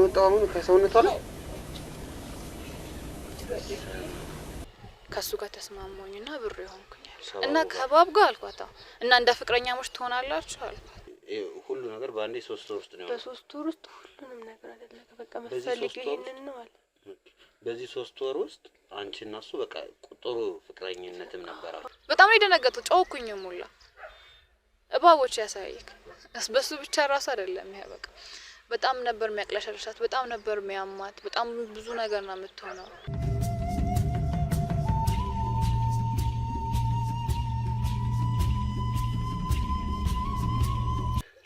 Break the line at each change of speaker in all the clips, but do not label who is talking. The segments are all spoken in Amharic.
የወጣው ምን ከሰውነቷ ላይ
ከሱ ጋር ተስማማኝና ብሩ ይሆንኩኛል እና ከባብ ጋር አልኳታ እና እንደ ፍቅረኛሞች ትሆናላችሁ አልኳት።
ሁሉ ነገር በአንዴ 3 ወር ውስጥ ነው።
በ3 ወር ውስጥ ሁሉንም ነገር አይደለም በቃ መፈልግ ይሄንን ነው አለ።
በዚህ 3 ወር ውስጥ አንቺና እሱ በቃ ጥሩ ፍቅረኝነትም ነበራችሁ?
በጣም ነው የደነገጥኩት። ጮኩኝም ሁላ እባቦች ያሳይክ በሱ ብቻ ራስ አይደለም ይሄ በቃ በጣም ነበር የሚያቅለሸልሻት፣ በጣም ነበር የሚያማት፣ በጣም ብዙ ነገር ነው የምትሆነው።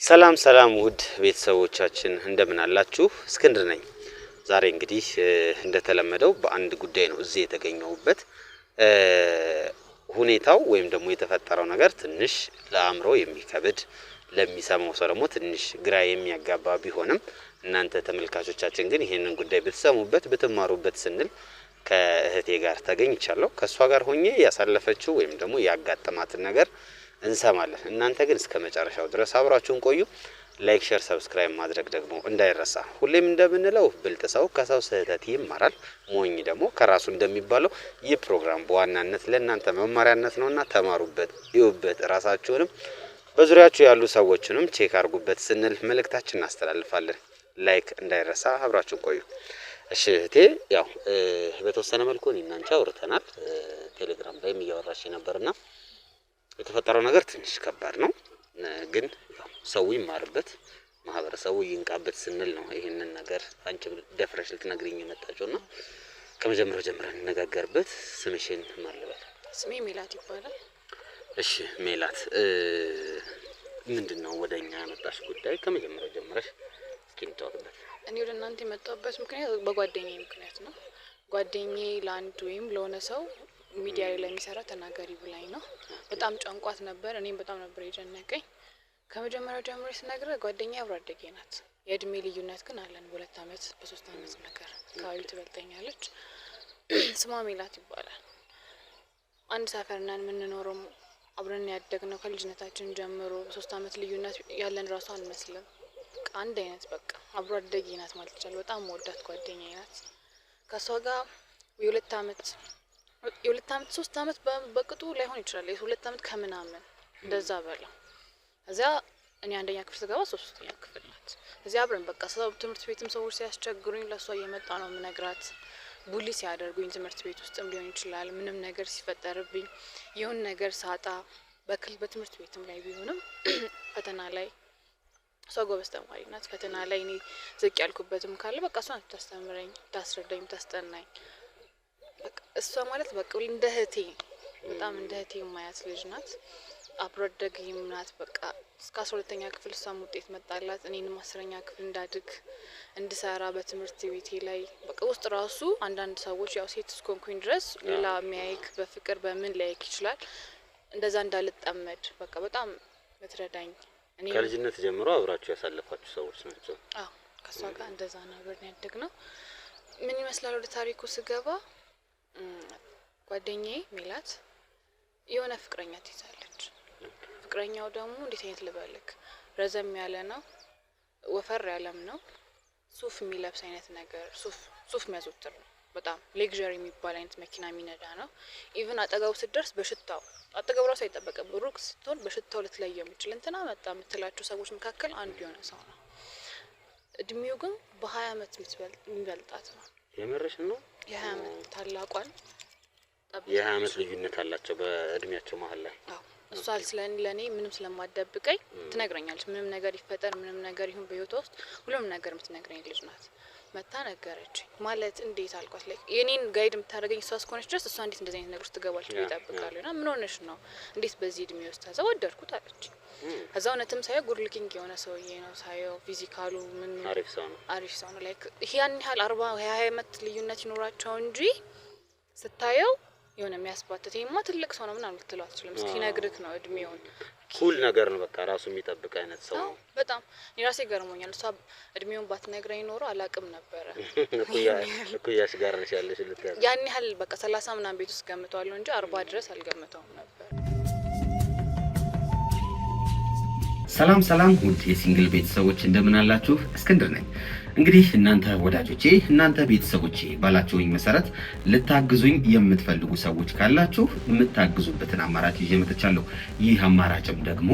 ሰላም ሰላም ውድ ቤተሰቦቻችን እንደምን አላችሁ? እስክንድር ነኝ። ዛሬ እንግዲህ እንደተለመደው በአንድ ጉዳይ ነው እዚህ የተገኘሁበት። ሁኔታው ወይም ደግሞ የተፈጠረው ነገር ትንሽ ለአእምሮ የሚከብድ ለሚሰማው ሰው ደግሞ ትንሽ ግራ የሚያጋባ ቢሆንም እናንተ ተመልካቾቻችን ግን ይሄንን ጉዳይ ብትሰሙበት ብትማሩበት ስንል ከእህቴ ጋር ተገኝቻለሁ። ከሷ ጋር ሆኜ ያሳለፈችው ወይም ደግሞ ያጋጠማትን ነገር እንሰማለን። እናንተ ግን እስከ መጨረሻው ድረስ አብራችሁን ቆዩ። ላይክ፣ ሼር፣ ሰብስክራይብ ማድረግ ደግሞ እንዳይረሳ። ሁሌም እንደምንለው ብልጥ ሰው ከሰው ስህተት ይማራል፣ ሞኝ ደግሞ ከራሱ እንደሚባለው ይህ ፕሮግራም በዋናነት ለእናንተ መማሪያነት ነውና ተማሩበት፣ ይዩበት። ራሳችሁንም በዙሪያችሁ ያሉ ሰዎችንም ቼክ አድርጉበት ስንል መልእክታችንን እናስተላልፋለን። ላይክ እንዳይረሳ፣ አብራችሁን ቆዩ። እሺ እህቴ፣ ያው በተወሰነ መልኩ እኔና አንቺ አውርተናል። ቴሌግራም ላይም እያወራሽ ነበርና የተፈጠረው ነገር ትንሽ ከባድ ነው፣ ግን ሰው ይማርበት፣ ማህበረሰቡ ይንቃበት ስንል ነው ይሄንን ነገር አንቺ ደፍረሽ ልትነግሪኝ የመጣችውና ከመጀመሪያው ጀምረን እንነጋገርበት። ስምሽን ማን ልበል?
ስሜ ሜላት ይባላል።
እሺ ሜላት፣ ምንድነው ወደኛ ያመጣሽ ጉዳይ? ከመጀመሪያው ጀምረሽ እስኪ እንተዋወቅበት።
እኔ ወደ እናንተ የመጣሁበት ምክንያት በጓደኛዬ ምክንያት ነው። ጓደኛዬ ለአንድ ወይም ለሆነ ሰው ሚዲያ ላይ የሚሰራ ተናጋሪ ብላኝ ነው። በጣም ጨንቋት ነበር፣ እኔም በጣም ነበር የጨነቀኝ። ከመጀመሪያው ጀምሮ ስነግረ ጓደኛዬ አብሮ አደጌ ናት። የእድሜ ልዩነት ግን አለን፣ በ2 አመት በ3 አመት ነገር አካባቢ ትበልጠኛለች። ስሟ ሜላት ይባላል። አንድ ሰፈር ነን የምንኖረው፣ አብረን ያደግነው ከልጅነታችን ጀምሮ። በ3 አመት ልዩነት ያለን ራሱ አንመስልም። አንድ አይነት በቃ አብሮ አደጌ ናት ማለት ይቻላል። በጣም ወዳት ጓደኛዬ ናት። ከሷ ጋር የ2 አመት 3 አመት በቅጡ ላይሆን ይችላል፣ የ2 አመት ከምናምን እንደዛ በላ። እዚያ እኔ አንደኛ ክፍል ስገባ 3ኛ ክፍል ናት። እዚያ አብረን በቃ ሰው ትምህርት ቤትም ሰዎች ሲያስቸግሩኝ ለሷ እየመጣ ነው ምነግራት። ቡሊ ሲያደርጉኝ ትምህርት ቤት ውስጥም ሊሆን ይችላል፣ ምንም ነገር ሲፈጠርብኝ የሆነ ነገር ሳጣ በትምህርት ቤትም ላይ ቢሆንም ፈተና ላይ ሰው ጎበዝ ተማሪ ናት። ፈተና ላይ እኔ ዝቅ ያልኩበትም ካለ በቃ እሷ ናት ታስተምረኝ፣ ታስረዳኝ፣ ታስጠናኝ። በቃ እሷ ማለት በቃ እንደ እህቴ፣ በጣም እንደ እህቴ ማያት ልጅ ናት። አብሮ አደጌም ናት። በቃ እስከ 12ኛ ክፍል እሷም ውጤት መጣላት፣ እኔንም 10ኛ ክፍል እንዳድግ እንድሰራ በትምህርት ቤቴ ላይ በቃ ውስጥ ራሱ አንዳንድ ሰዎች ያው ሴት እስኮንኩኝ ድረስ ሌላ የሚያይክ በፍቅር በምን ላይክ ይችላል፣ እንደዛ እንዳልጠመድ በቃ በጣም በትረዳኝ።
እኔ ከልጅነት ጀምሮ አብራችሁ ያሳለፋችሁ ሰዎች ናቸው?
አዎ፣ ከሷ ጋር እንደዛ ነበር ያደግነው። ምን ይመስላል ወደ ታሪኩ ስገባ ጓደኛዬ ሜላት የሆነ ፍቅረኛ ትይዛለች። ፍቅረኛው ደግሞ እንዴት አይነት ልበልክ፣ ረዘም ያለ ነው፣ ወፈር ያለም ነው፣ ሱፍ የሚለብስ አይነት ነገር፣ ሱፍ የሚያዘወትር ነው። በጣም ሌግዠሪ የሚባል አይነት መኪና የሚነዳ ነው። ኢቭን አጠገቡ ስትደርስ በሽታው አጠገቡ ራሱ አይጠበቅም፣ ሩቅ ስትሆን በሽታው ልትለየው የምችል እንትና መጣ የምትላቸው ሰዎች መካከል አንዱ የሆነ ሰው ነው። እድሜው ግን በ20 አመት የሚበልጣት ነው።
የመረሽ ነው?
የ20 አመት ታላቋን
የ20 አመት ልዩነት አላቸው በእድሜያቸው መሀል ላይ።
አዎ፣ እሷ ለኔ ምንም ስለማደብቀኝ ትነግረኛለች። ምንም ነገር ይፈጠር፣ ምንም ነገር ይሁን በህይወቷ ውስጥ ሁሉም ነገር የምትነግረኝ ልጅ ናት። መታ ነገረች ማለት እንዴት አልኳት። ላይ የኔን ጋይድ የምታደርገኝ እሷ እስከሆነች ድረስ እሷ እንዴት እንደዚህ አይነት ነገር ውስጥ ትገባለች ብዬ እጠብቃለሁ። እና ምን ሆነሽ ነው እንዴት በዚህ እድሜ ውስጥ ተወደድኩት አለች። ከዛ እውነትም ሳየው ጉድ ሉኪንግ የሆነ ሰውዬ ነው። ሳየው ፊዚካሉ ምን አሪፍ ሰው ነው። ላይክ ያን ያህል 20 አመት ልዩነት ይኖራቸው እንጂ ስታየው የሆነ የሚያስባትተኝማ ትልቅ ሰው ነው ምናምን ልትለው አትችልም። እስኪ ነግርክ ነው እድሜውን
ኩል ነገር ነው። በቃ ራሱ የሚጠብቅ አይነት ሰው ነው።
በጣም የራሴ ገርሞኛል። እሷ እድሜውን ባትነግረኝ ኖሮ አላቅም ነበረ።
እኩያሽ ጋር ነሽ ያለሽ ልትያዝ
ያን ያህል በቃ 30 ምናምን ቤት ውስጥ ገምተዋለሁ እንጂ 40 ድረስ አልገምተውም ነበር።
ሰላም ውድ የሲንግል ቤተሰቦች እንደምን አላችሁ? እስክንድር ነኝ። እንግዲህ እናንተ ወዳጆቼ እናንተ ቤተሰቦቼ ባላችሁኝ መሰረት ልታግዙኝ የምትፈልጉ ሰዎች ካላችሁ የምታግዙበትን አማራጭ ይዤ መጥቻለሁ። ይህ አማራጭም ደግሞ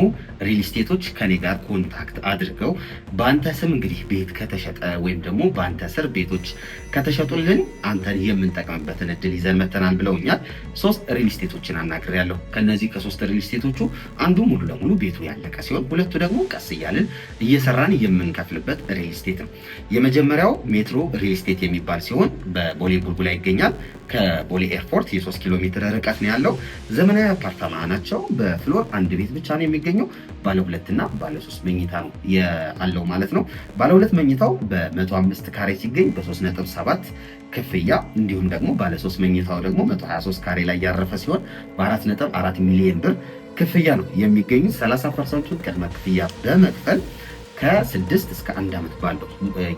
ሪል ስቴቶች ከኔ ጋር ኮንታክት አድርገው በአንተ ስም እንግዲህ ቤት ከተሸጠ ወይም ደግሞ በአንተ ስር ቤቶች ከተሸጡልን አንተን የምንጠቀምበትን እድል ይዘን መተናል ብለውኛል። 3 ሪል ስቴቶችን አናግሬያለሁ። ከነዚህ ከ3 ሪል ስቴቶቹ አንዱ ሙሉ ለሙሉ ቤቱ ያለቀ ሲሆን ሁለቱ ደግሞ ቀስ እያልን እየሰራን የምንከፍልበት ሪል ስቴት ነው። የመጀመሪያው ሜትሮ ሪል ስቴት የሚባል ሲሆን በቦሌ ቡልቡላ ይገኛል። ከቦሌ ኤርፖርት የ3 ኪሎ ሜትር ርቀት ነው ያለው። ዘመናዊ አፓርታማ ናቸው። በፍሎር አንድ ቤት ብቻ ነው የሚገኘው። ባለ 2 እና ባለ 3 መኝታ ነው ያለው ማለት ነው። ባለ 2 መኝታው በ105 ካሬ ሲገኝ በ3.7 ክፍያ እንዲሁም ደግሞ ባለ 3 መኝታው ደግሞ 123 ካሬ ላይ ያረፈ ሲሆን በ4.4 ሚሊዮን ብር ክፍያ ነው የሚገኙት። 30% ቅድመ ክፍያ በመክፈል ከ6 እስከ 1 ዓመት ባለው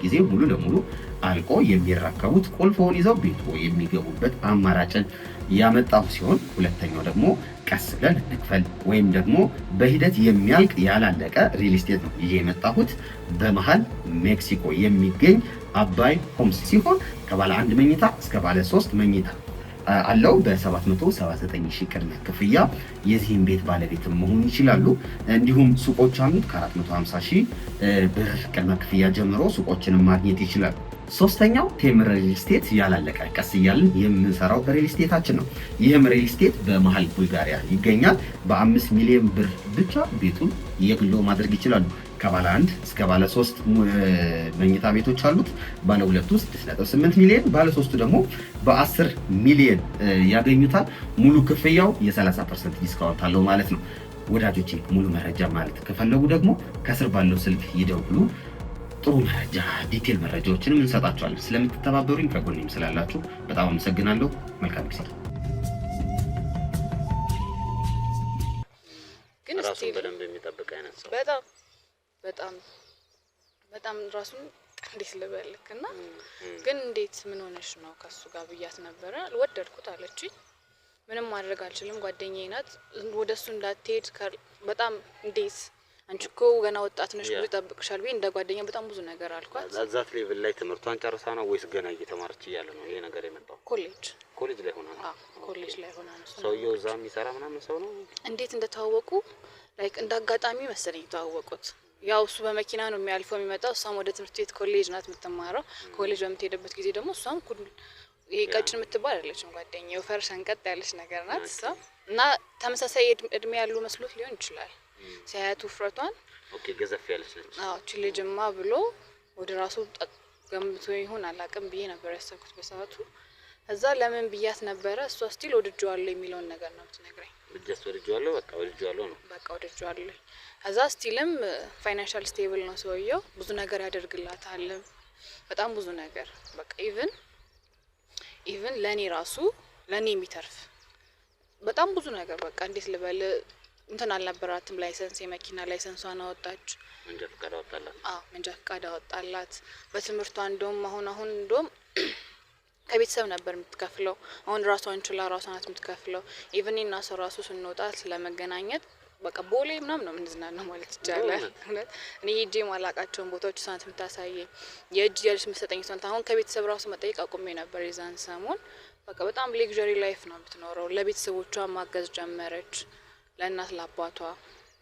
ጊዜ ሙሉ ለሙሉ አልቆ የሚረከቡት ቁልፎን ይዘው ቤቱ የሚገቡበት አማራጭን ያመጣው ሲሆን ሁለተኛው ደግሞ ቀስ ብለን እንክፈል ወይም ደግሞ በሂደት የሚያልቅ ያላለቀ ሪል ስቴት ነው ይሄ የመጣሁት። በመሃል ሜክሲኮ የሚገኝ አባይ ሆምስ ሲሆን ከባለ 1 መኝታ እስከ ባለ 3 መኝታ አለው። በ779 ሺህ ቅድመ ክፍያ የዚህን ቤት ባለቤት መሆን ይችላሉ። እንዲሁም ሱቆች አሉት። ከ450 ሺህ ብር ቅድመ ክፍያ ጀምሮ ሱቆችንም ማግኘት ይችላሉ። ሶስተኛው ቴምር ሪል ስቴት ያላለቀ ቀስ እያልን የምንሰራው ሪል ስቴታችን ነው። ይህም ሪል ስቴት በመሃል ቡልጋሪያ ይገኛል። በ5 ሚሊዮን ብር ብቻ ቤቱን የግሎ ማድረግ ይችላሉ። ከባለ 1 እስከ ባለ 3 መኝታ ቤቶች አሉት። ባለ 2 6.8 ሚሊዮን፣ ባለ 3 ደግሞ በ10 ሚሊዮን ያገኙታል። ሙሉ ክፍያው የ30% ዲስካውንት አለው ማለት ነው። ወዳጆቼ ሙሉ መረጃ ማለት ከፈለጉ ደግሞ ከስር ባለው ስልክ ይደውሉ። ጥሩ መረጃ ዲቴል መረጃዎችንም እንሰጣቸዋለን። ስለምትተባበሩኝ ከጎኔም ስላላችሁ በጣም አመሰግናለሁ። መልካም ጊዜ።
ግን
ራሱን በደንብ የሚጠብቅ አይነት ሰው በጣም ራሱን እንዴት ልበልክ እና ግን እንዴት ምን ሆነሽ ነው ከሱ ጋር ብያት ነበረ። ወደድኩት አለችኝ። ምንም ማድረግ አልችልም፣ ጓደኛዬ ናት። ወደሱ እንዳትሄድ በጣም እንዴት አንቺ እኮ ገና ወጣት ነሽ ብዙ ይጠብቅሻል ብዬ እንደ ጓደኛ በጣም ብዙ ነገር አልኳት። ዛት ሌቭል ላይ ትምህርቷን ጨርሳ ነው ወይስ ገና እየተማረች እያለ ነው ይሄ ነገር የመጣው? ኮሌጅ ላይ ሆና ነው።
ኮሌጅ ላይ ሆና ነው።
ሰውየው እዛ የሚሰራ ምናምን ሰው ነው።
እንዴት እንደተዋወቁ ላይክ እንዳጋጣሚ መሰለኝ ተዋወቁት። ያው እሱ በመኪና ነው የሚያልፈው የሚመጣው፣ እሷም ወደ ትምህርት ቤት ኮሌጅ ናት የምትማረው። ኮሌጅ በምትሄድበት ጊዜ ደግሞ እሷም ይሄ ቀጭን የምትባል አይደለችም፣ ጓደኛዬ ወፈር ሸንቀጥ ያለች ነገር ናት እሷ። እና ተመሳሳይ እድሜ ያሉ መስሎት ሊሆን ይችላል ሲያያት ውፍረቷን።
ኦኬ ገዘፍ ያለች ነች።
አዎ እቺ ልጅማ ብሎ ወደ ራሱ ገምቶ ይሁን አላቅም ብዬ ነበር ያሰብኩት በሰዓቱ። እዛ ለምን ብያት ነበረ። እሷ ስቲል ወድጄዋለሁ የሚለውን ነገር ነው የምትነግረኝ።
ልጅስ ወድጄዋለሁ ወድጄዋለሁ ነው በቃ
ወድጄዋለሁ። እዛ ስቲልም ፋይናንሻል ስቴብል ነው ሰውየው፣ ብዙ ነገር ያደርግላታል፣ በጣም ብዙ ነገር በቃ ኢቭን ለኔ የሚተርፍ በጣም ብዙ ነገር በቃ እንዴት ልበል እንትን አልነበራትም። ላይሰንስ የመኪና ላይሰንሷን አወጣች።
መንጃ ፈቃድ አወጣላት።
መንጃ ፈቃድ አወጣላት። በትምህርቷ እንደውም እንደውም ከቤተሰብ ነበር የምትከፍለው። አሁን ራሷን ችላ ራሷ ናት የምትከፍለው። ኢቭን እና ሰው ራሱ ስንወጣ ስለመገናኘት በቃ ቦሌ ምናምን ነው የምንዝናናው ማለት ይቻላል። እኔ ሄጄ ማላቃቸውን ቦታዎች እሷ ናት የምታሳየኝ። የእጅ ያለች የምትሰጠኝ እሷ ናት። አሁን ከቤተሰብ ራሱ መጠየቅ አቁሜ ነበር የዛን ሰሞን። በቃ በጣም ሌክዠሪ ላይፍ ነው የምትኖረው። ለቤተሰቦቿ ማገዝ ጀመረች፣ ለእናት ለአባቷ።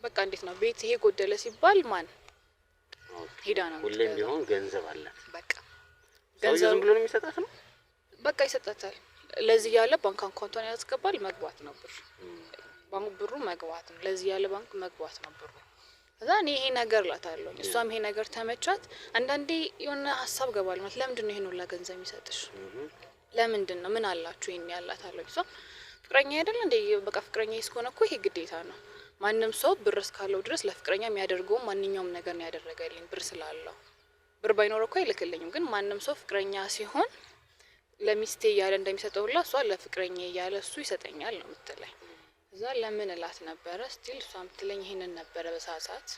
በቃ እንዴት ነው ቤት ይሄ ጎደለ ሲባል ማን ሄዳ ነው
ሁሌም ቢሆን ገንዘብ አላት።
በቃ
ገንዘብ ዝም ብሎ ነው የሚሰጣት ነው
በቃ ይሰጣታል። ለዚህ ያለ ባንክ አካውንቷን ያስገባል፣ መግባት ነው ባንክ ብሩ መግባት ነው። ለዚህ ያለ ባንክ መግባት ነው ብሩ። ከዛ እኔ ይሄ ነገር ላታለሁ፣ እሷም ይሄ ነገር ተመቻት። አንዳንዴ የሆነ ሀሳብ ገባል ማለት ለምንድን ነው ይሄን ሁላ ገንዘብ የሚሰጥሽ? ለምንድን ነው ምን አላችሁ ይሄን ያላታለሁ። እሷ ፍቅረኛ አይደል እንዴ? በቃ ፍቅረኛ እስከሆነ እኮ ይሄ ግዴታ ነው። ማንም ሰው ብር እስካለው ድረስ ለፍቅረኛ የሚያደርገው ማንኛውም ነገር ነው ያደረገልኝ ብር ስላለው። ብር ባይኖር እኮ አይልክልኝም። ግን ማንም ሰው ፍቅረኛ ሲሆን ለሚስቴ እያለ እንደሚሰጠው ሁላ እሷ ለፍቅረኛ እያለ እሱ ይሰጠኛል ነው የምትለኝ። እዛ ለምን እላት ነበረ። ስቲል እሷ የምትለኝ ይሄንን ነበረ በሰዓት።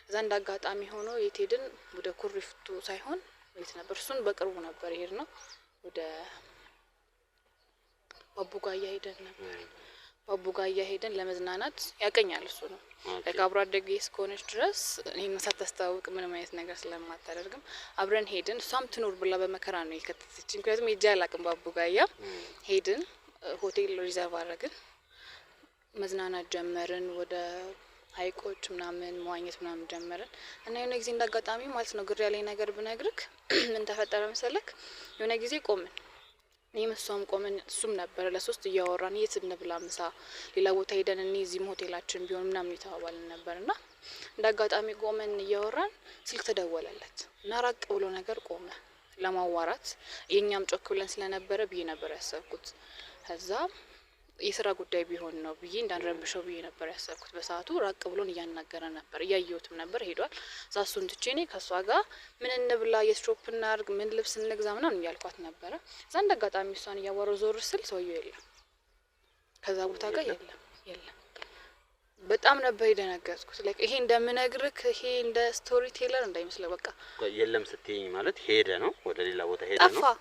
እዛ እንዳጋጣሚ ሆኖ የት ሄድን? ወደ ኩሪፍቱ ሳይሆን የት ነበር? እሱን በቅርቡ ነበር የሄድነው። ወደ ባቡጋያ ሄደን ነበር። ባቡጋያ ሄደን ለመዝናናት ያቀኛል እሱ ነው ለካብሮ አደገ እስከሆነች ድረስ እኔን ሳታስተዋውቅ ምንም አይነት ነገር ስለማታደርግም አብረን ሄድን እሷም ትኑር ብላ በመከራ ነው የከተተችኝ ምክንያቱም ሄጄ አላውቅም ባቡጋያ ሄድን ሆቴል ሪዘርቭ አደረግን መዝናናት ጀመርን ወደ ሀይቆች ምናምን መዋኘት ምናምን ጀመርን እና የሆነ ጊዜ እንዳጋጣሚ ማለት ነው ግር ያለኝ ነገር ብነግርክ ምን ተፈጠረ መሰለክ የሆነ ጊዜ ቆምን እኔም እሷም ቆመን እሱም ነበር ለሶስት እያወራን የት እንብላ ምሳ ሌላ ቦታ ሄደን እዚህም ሆቴላችን ቢሆን ምናምን የተባባልን ነበርና እንዳጋጣሚ ቆመን እያወራን ስልክ ተደወለለት እና ራቅ ብሎ ነገር ቆመ ለማዋራት የኛም ጮክ ብለን ስለነበረ ብዬ ነበር ያሰብኩት ከዛ የሥራ ጉዳይ ቢሆን ነው ብዬ እንዳንረብሸው ብዬ ነበር ያሰብኩት በሰዓቱ ራቅ ብሎን እያናገረ ነበር እያየሁትም ነበር ሄዷል ዛሱን ትቼኔ ከሷ ጋር ምን እንብላ የስቶፕ እናርግ ምን ልብስ እንግዛ ምናምን እያልኳት ነበር እዛ እንዳጋጣሚ እሷን እያወራሁ ዞር ስል ሰውዬው የለም ከዛ ቦታ ጋር የለም በጣም ነበር የደነገጥኩት ላይክ ይሄ እንደምነግርክ ይሄ እንደ ስቶሪ ቴለር እንዳይመስል በቃ
የለም ስትይኝ ማለት ሄደ ነው ወደ ሌላ ቦታ ሄደ ነው
ጠፋ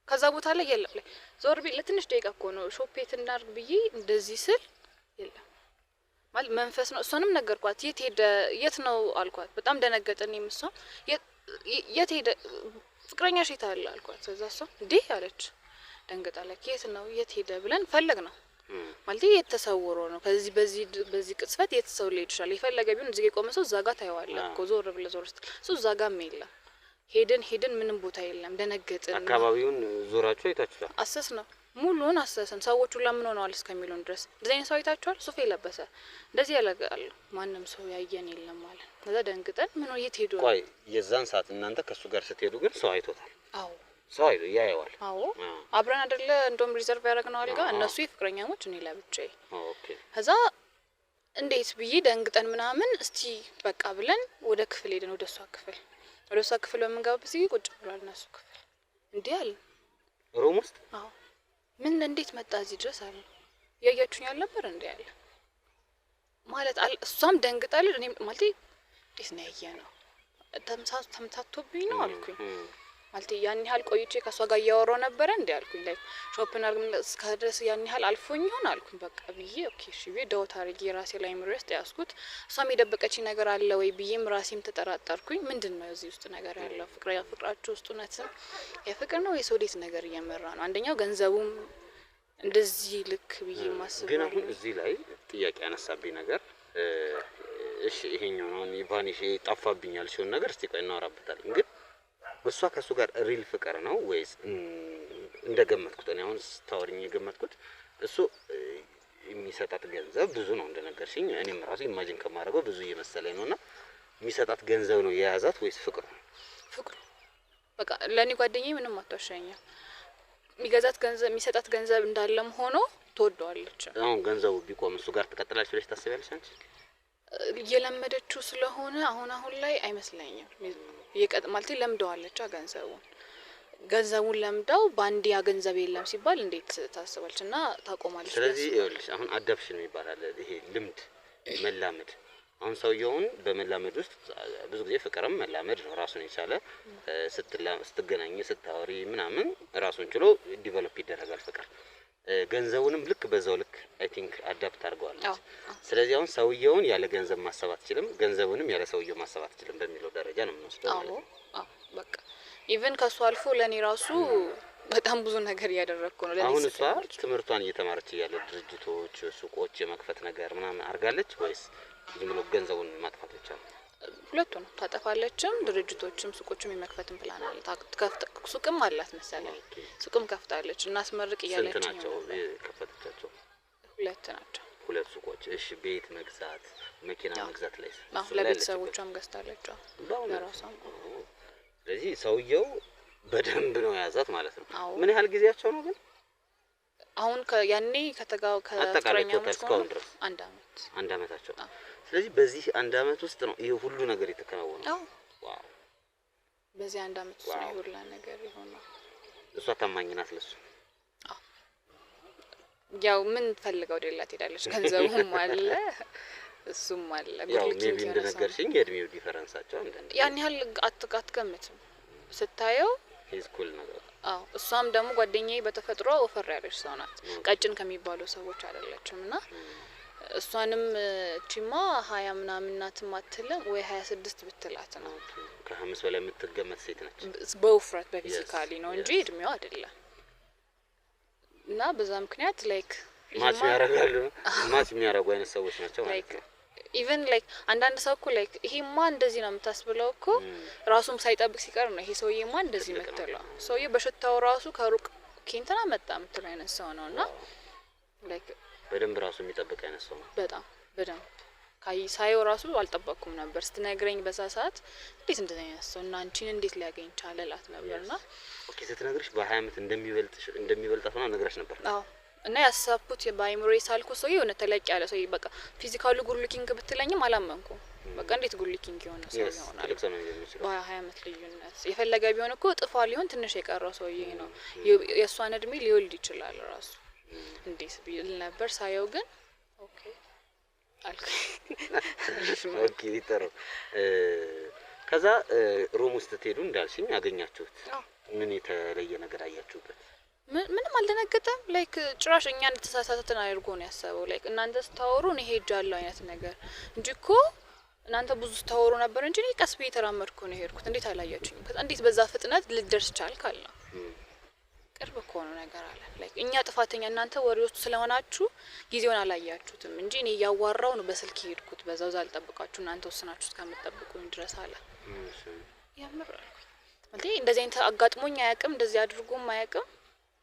ከዛ ቦታ ላይ የለም ላይ ዞር ቢል ለትንሽ ደቂቃ እኮ ነው ሾፔት እናርግ ብዬ እንደዚህ ስል የለም ማለት መንፈስ ነው እሷንም ነገርኳት የት ሄደ የት ነው አልኳት በጣም ደነገጠኝ እሷ የት ሄደ ፍቅረኛሽ የት አለ አልኳት ከዛ እሷ እንዴ አለች ደንገጣለች የት ነው የት ሄደ ብለን ፈለግ ነው ማለት የተሰወሮ ነው ከዚህ በዚህ ቅጽበት የተሰው ላይ ይችላል የፈለገ ቢሆን እዚህ ቆመ ሰው እዛ ጋር ታየዋለህ እኮ ዞር ብለ ዞር ስትል ሰው እዛ ጋር የለም ሄደን ምንም ቦታ የለም ደነገጥን
አካባቢውን ዞራችሁ አይታችኋል
አሰስ ነው ሙሉን አሰስን ሰዎቹ ለምን ሆነዋል እስከሚሉን ድረስ ዲዛይን ሰው አይታችኋል ሱፍ የለበሰ እንደዚህ ያለጋል ማንንም ሰው ያየን የለም ማለት ከዛ ደንግጠን ምን ነው የት ሄዱ
ቆይ የዛን ሰዓት እናንተ ከሱ ጋር ስትሄዱ ግን ሰው አይቶታል
አዎ
ሰው አይቶ ያየዋል
አዎ አብረን አይደለ እንደውም ሪዘርቭ ያደረግነው አልጋ እነሱ የፍቅረኛሞች እኔ ለብቻዬ
ኦኬ
ከዛ እንዴት ብዬ ደንግጠን ምናምን እስቲ በቃ ብለን ወደ ክፍል ሄደን ወደ እሷ ክፍል በመንጋበት ጊዜ ቁጭ ብሏል እነሱ ክፍል እንዴ አለ
ሩም ውስጥ
አዎ ምን እንዴት መጣ እዚህ ድረስ አለ ያያችሁኝ አልነበር እንዴ አለ ማለት እሷም ደንግጣለች እኔም ማለት እንዴት ነው ያየነው ተምታቶብኝ ነው አልኩኝ ማለት ያን ያህል ቆይቼ ከሷ ጋር እያወራሁ ነበር እንዴ አልኩኝ ላይ ሾፕናር እስከድረስ ያን ያህል አልፎኝ ይሆን አልኩኝ በቃ ብዬ ኦኬ እሺ ብዬ ዳውት አድርጌ ራሴ ላይ ምረስት ያስኩት እሷም የደበቀችኝ ነገር አለ ወይ ብዬም ራሴም ተጠራጠርኩኝ ምንድነው እዚህ ውስጥ ነገር ያለው ፍቅራችሁ ውስጥ እውነትም የፍቅር ነው ወይስ ወዴት ነገር እየመራ ነው አንደኛው ገንዘቡም እንደዚህ ልክ ብዬ ማስበው
ግን አሁን እዚህ ላይ ጥያቄ ያነሳብኝ ነገር እሺ ይሄኛው ነው ቫኒሽ ጠፋብኛል ሲሆን ነገር እስቲ ቆይ እናወራበታለን ግን እሷ ከሱ ጋር ሪል ፍቅር ነው ወይስ እንደገመትኩት እኔ አሁን ስታወሪኝ የገመትኩት እሱ የሚሰጣት ገንዘብ ብዙ ነው እንደነገርሽኝ እኔም ራሱ ኢማጂን ከማድረገው ብዙ እየመሰለኝ ነውና የሚሰጣት ገንዘብ ነው የያዛት ወይስ ፍቅር ነው
ፍቅር በቃ ለኔ ጓደኛዬ ምንም አትዋሻኛም የሚሰጣት ገንዘብ እንዳለም ሆኖ ትወደዋለች
አሁን ገንዘቡ ቢቆም እሱ ጋር ትቀጥላለች ብለሽ ታስቢያለሽ አንቺ
እየለመደችው ስለሆነ አሁን ላይ አይመስለኝም ማለት ለምደዋለች ገንዘቡን ለምዳው ባንዲ ያ ገንዘብ የለም ሲባል እንዴት ታስባለች እና ታቆማለች
ስለዚህ ይኸውልሽ አሁን አዳፕሽን ይባላል ይሄ ልምድ መላመድ አሁን ሰውየውን በመላመድ ውስጥ ብዙ ጊዜ ፍቅርም መላመድ ነው ራሱን የቻለ ስትገናኝ ስታወሪ ምናምን ራሱን ችሎ ዲቨሎፕ ይደረጋል ፍቅር ገንዘቡንም ልክ በዛው ልክ አይ ቲንክ አዳፕት አድርገዋለች ስለዚህ አሁን ሰውየውን ያለ ገንዘብ ማሰብ አትችልም ገንዘቡንም ያለ ሰውየው ማሰብ አትችልም በሚለው ደረጃ ነው የምንወስደው ማለት ነው
አዎ በቃ ኢቭን ከሱ አልፎ ለኔ ራሱ በጣም ብዙ ነገር ያደረኩ ነው ለኔ
አሁን እሷ ትምህርቷን እየተማረች ያለ ድርጅቶች ሱቆች የመክፈት ነገር ምናምን አርጋለች ወይስ ዝም ብሎ ገንዘቡን ማጥፋት ብቻ ነው
ሁለቱም ታጠፋለችም ድርጅቶችም ሱቆችም የመክፈትም ፕላን አለ ሱቅም አላት መሰለኝ ሱቅም ከፍታለች እና አስመርቅ እያለች
ስንት ናቸው የከፈተቻቸው ሁለት ሱቆች እሺ ቤት መግዛት መኪና መግዛት ላይ
ለቤተሰቦቿም ገዝታለች ለራሷም
ስለዚህ ሰውየው በደንብ ነው የያዛት ማለት ነው ምን ያህል ጊዜያቸው ነው ግን
አሁን ያኔ ከፍቅረኛሞች
ድረስ አንድ አመታቸው
አዎ
ስለዚህ በዚህ አንድ አመት ውስጥ ነው ይሄ ሁሉ ነገር የተከናወነው
ዋው በዚህ አንድ አመት ውስጥ ነው ሁሉ ነገር ይሆናል
እሷ ታማኝ ናት ለሱ
ያው ምን ፈልገው ደላት ሄዳለች ገንዘቡም አለ እሱም አለ
ያው ሜቢ እንደነገርሽኝ የእድሜው ዲፈረንሳቸው እንደነ
ያን ያህል አትገምትም ስታየው
ሂስኩል ነገር
እሷም ደግሞ ጓደኛዬ በተፈጥሮ ወፈር ያለች ሰው ናት። ቀጭን ከሚባሉ ሰዎች አይደለችም እና እሷንም ቺማ 20 ምናምን ናት ማትልም ወይ 26 ብትላት ነው።
ከ5 በላይ የምትገመት ሴት ነች
በውፍረት በፊዚካሊ ነው እንጂ እድሜው አይደለም። እና በዛ ምክንያት ላይክ
ማች የሚያረጋሉ አይነት ሰዎች ናቸው ማለት ነው።
ኢቨን ላይክ አንዳንድ ሰው እኮ ላይክ ይሄማ እንደዚህ ነው የምታስብለው እኮ ራሱም ሳይጠብቅ ሲቀር ነው ይሄ ሰውዬማ እንደዚህ የምትለው። ሰውዬው በሽታው ራሱ ከሩቅ ኬንተና መጣ የምትለው አይነት ሰው ነውና ላይክ
በደንብ ራሱ የሚጠብቅ አይነት ሰው ነው።
በደንብ ሳየው ራሱ አልጠበቅኩም ነበር። ስትነግረኝ በዛ ሰዓት እንዴት እንደዚህ አይነት ሰው እና አንቺን እንዴት ሊያገኝ ቻለ እላት ነበርና
ኦኬ ስትነግርሽ በ20 ዓመት እንደሚበልጣት ነው ነግራሽ ነበር?
እና ያሳብኩት በአይምሮዬ ሳልኩ ሰው የሆነ ተለቅ ያለ ሰው በቃ ፊዚካሊ ጉድ ሉኪንግ ብትለኝም አላመንኩም። በቃ እንዴት ጉድ ሉኪንግ የሆነ ሰው ይሆናል? በ20 ዓመት ልዩነት የፈለገ ቢሆን እኮ ጥፋ ሊሆን ትንሽ የቀረው ሰውዬ ነው። የእሷን እድሜ ሊወልድ ይችላል ራሱ እንዴት ቢል ነበር ሳየው ግን ኦኬ
ኦኬ ይተሩ ከዛ ሩም ውስጥ ትሄዱ እንዳልሽኝ ያገኛችሁት ምን የተለየ ነገር አያችሁበት?
ምንም አልደነገጠም። ላይክ ጭራሽ እኛ እንደተሳሳተን አድርጎ ነው ያሰበው። ላይክ እናንተ ስታወሩ ነው ሄጃለሁ አይነት ነገር እንጂ እኮ እናንተ ብዙ ስታወሩ ነበር እንጂ እኔ ቀስ ብዬ ተራመድኩ ነው ሄድኩት። እንዴት አላያችሁኝ? እንዴት በዛ ፍጥነት ልደርስ ቻልክ አለ። ቅርብ እኮ ነው ነገር አለ። ላይክ እኛ ጥፋተኛ እናንተ ወሬ ውስጥ ስለሆናችሁ ጊዜውን አላያችሁትም እንጂ እኔ ያዋራው ነው በስልክ ሄድኩት። በዛው ዛል ጠብቃችሁ እናንተ ወስናችሁ እስከምትጠብቁኝ ድረስ አለ። ያምራል ማለት እንደዚህ አይነት አጋጥሞኝ አያውቅም። እንደዚህ አድርጎም አያውቅም።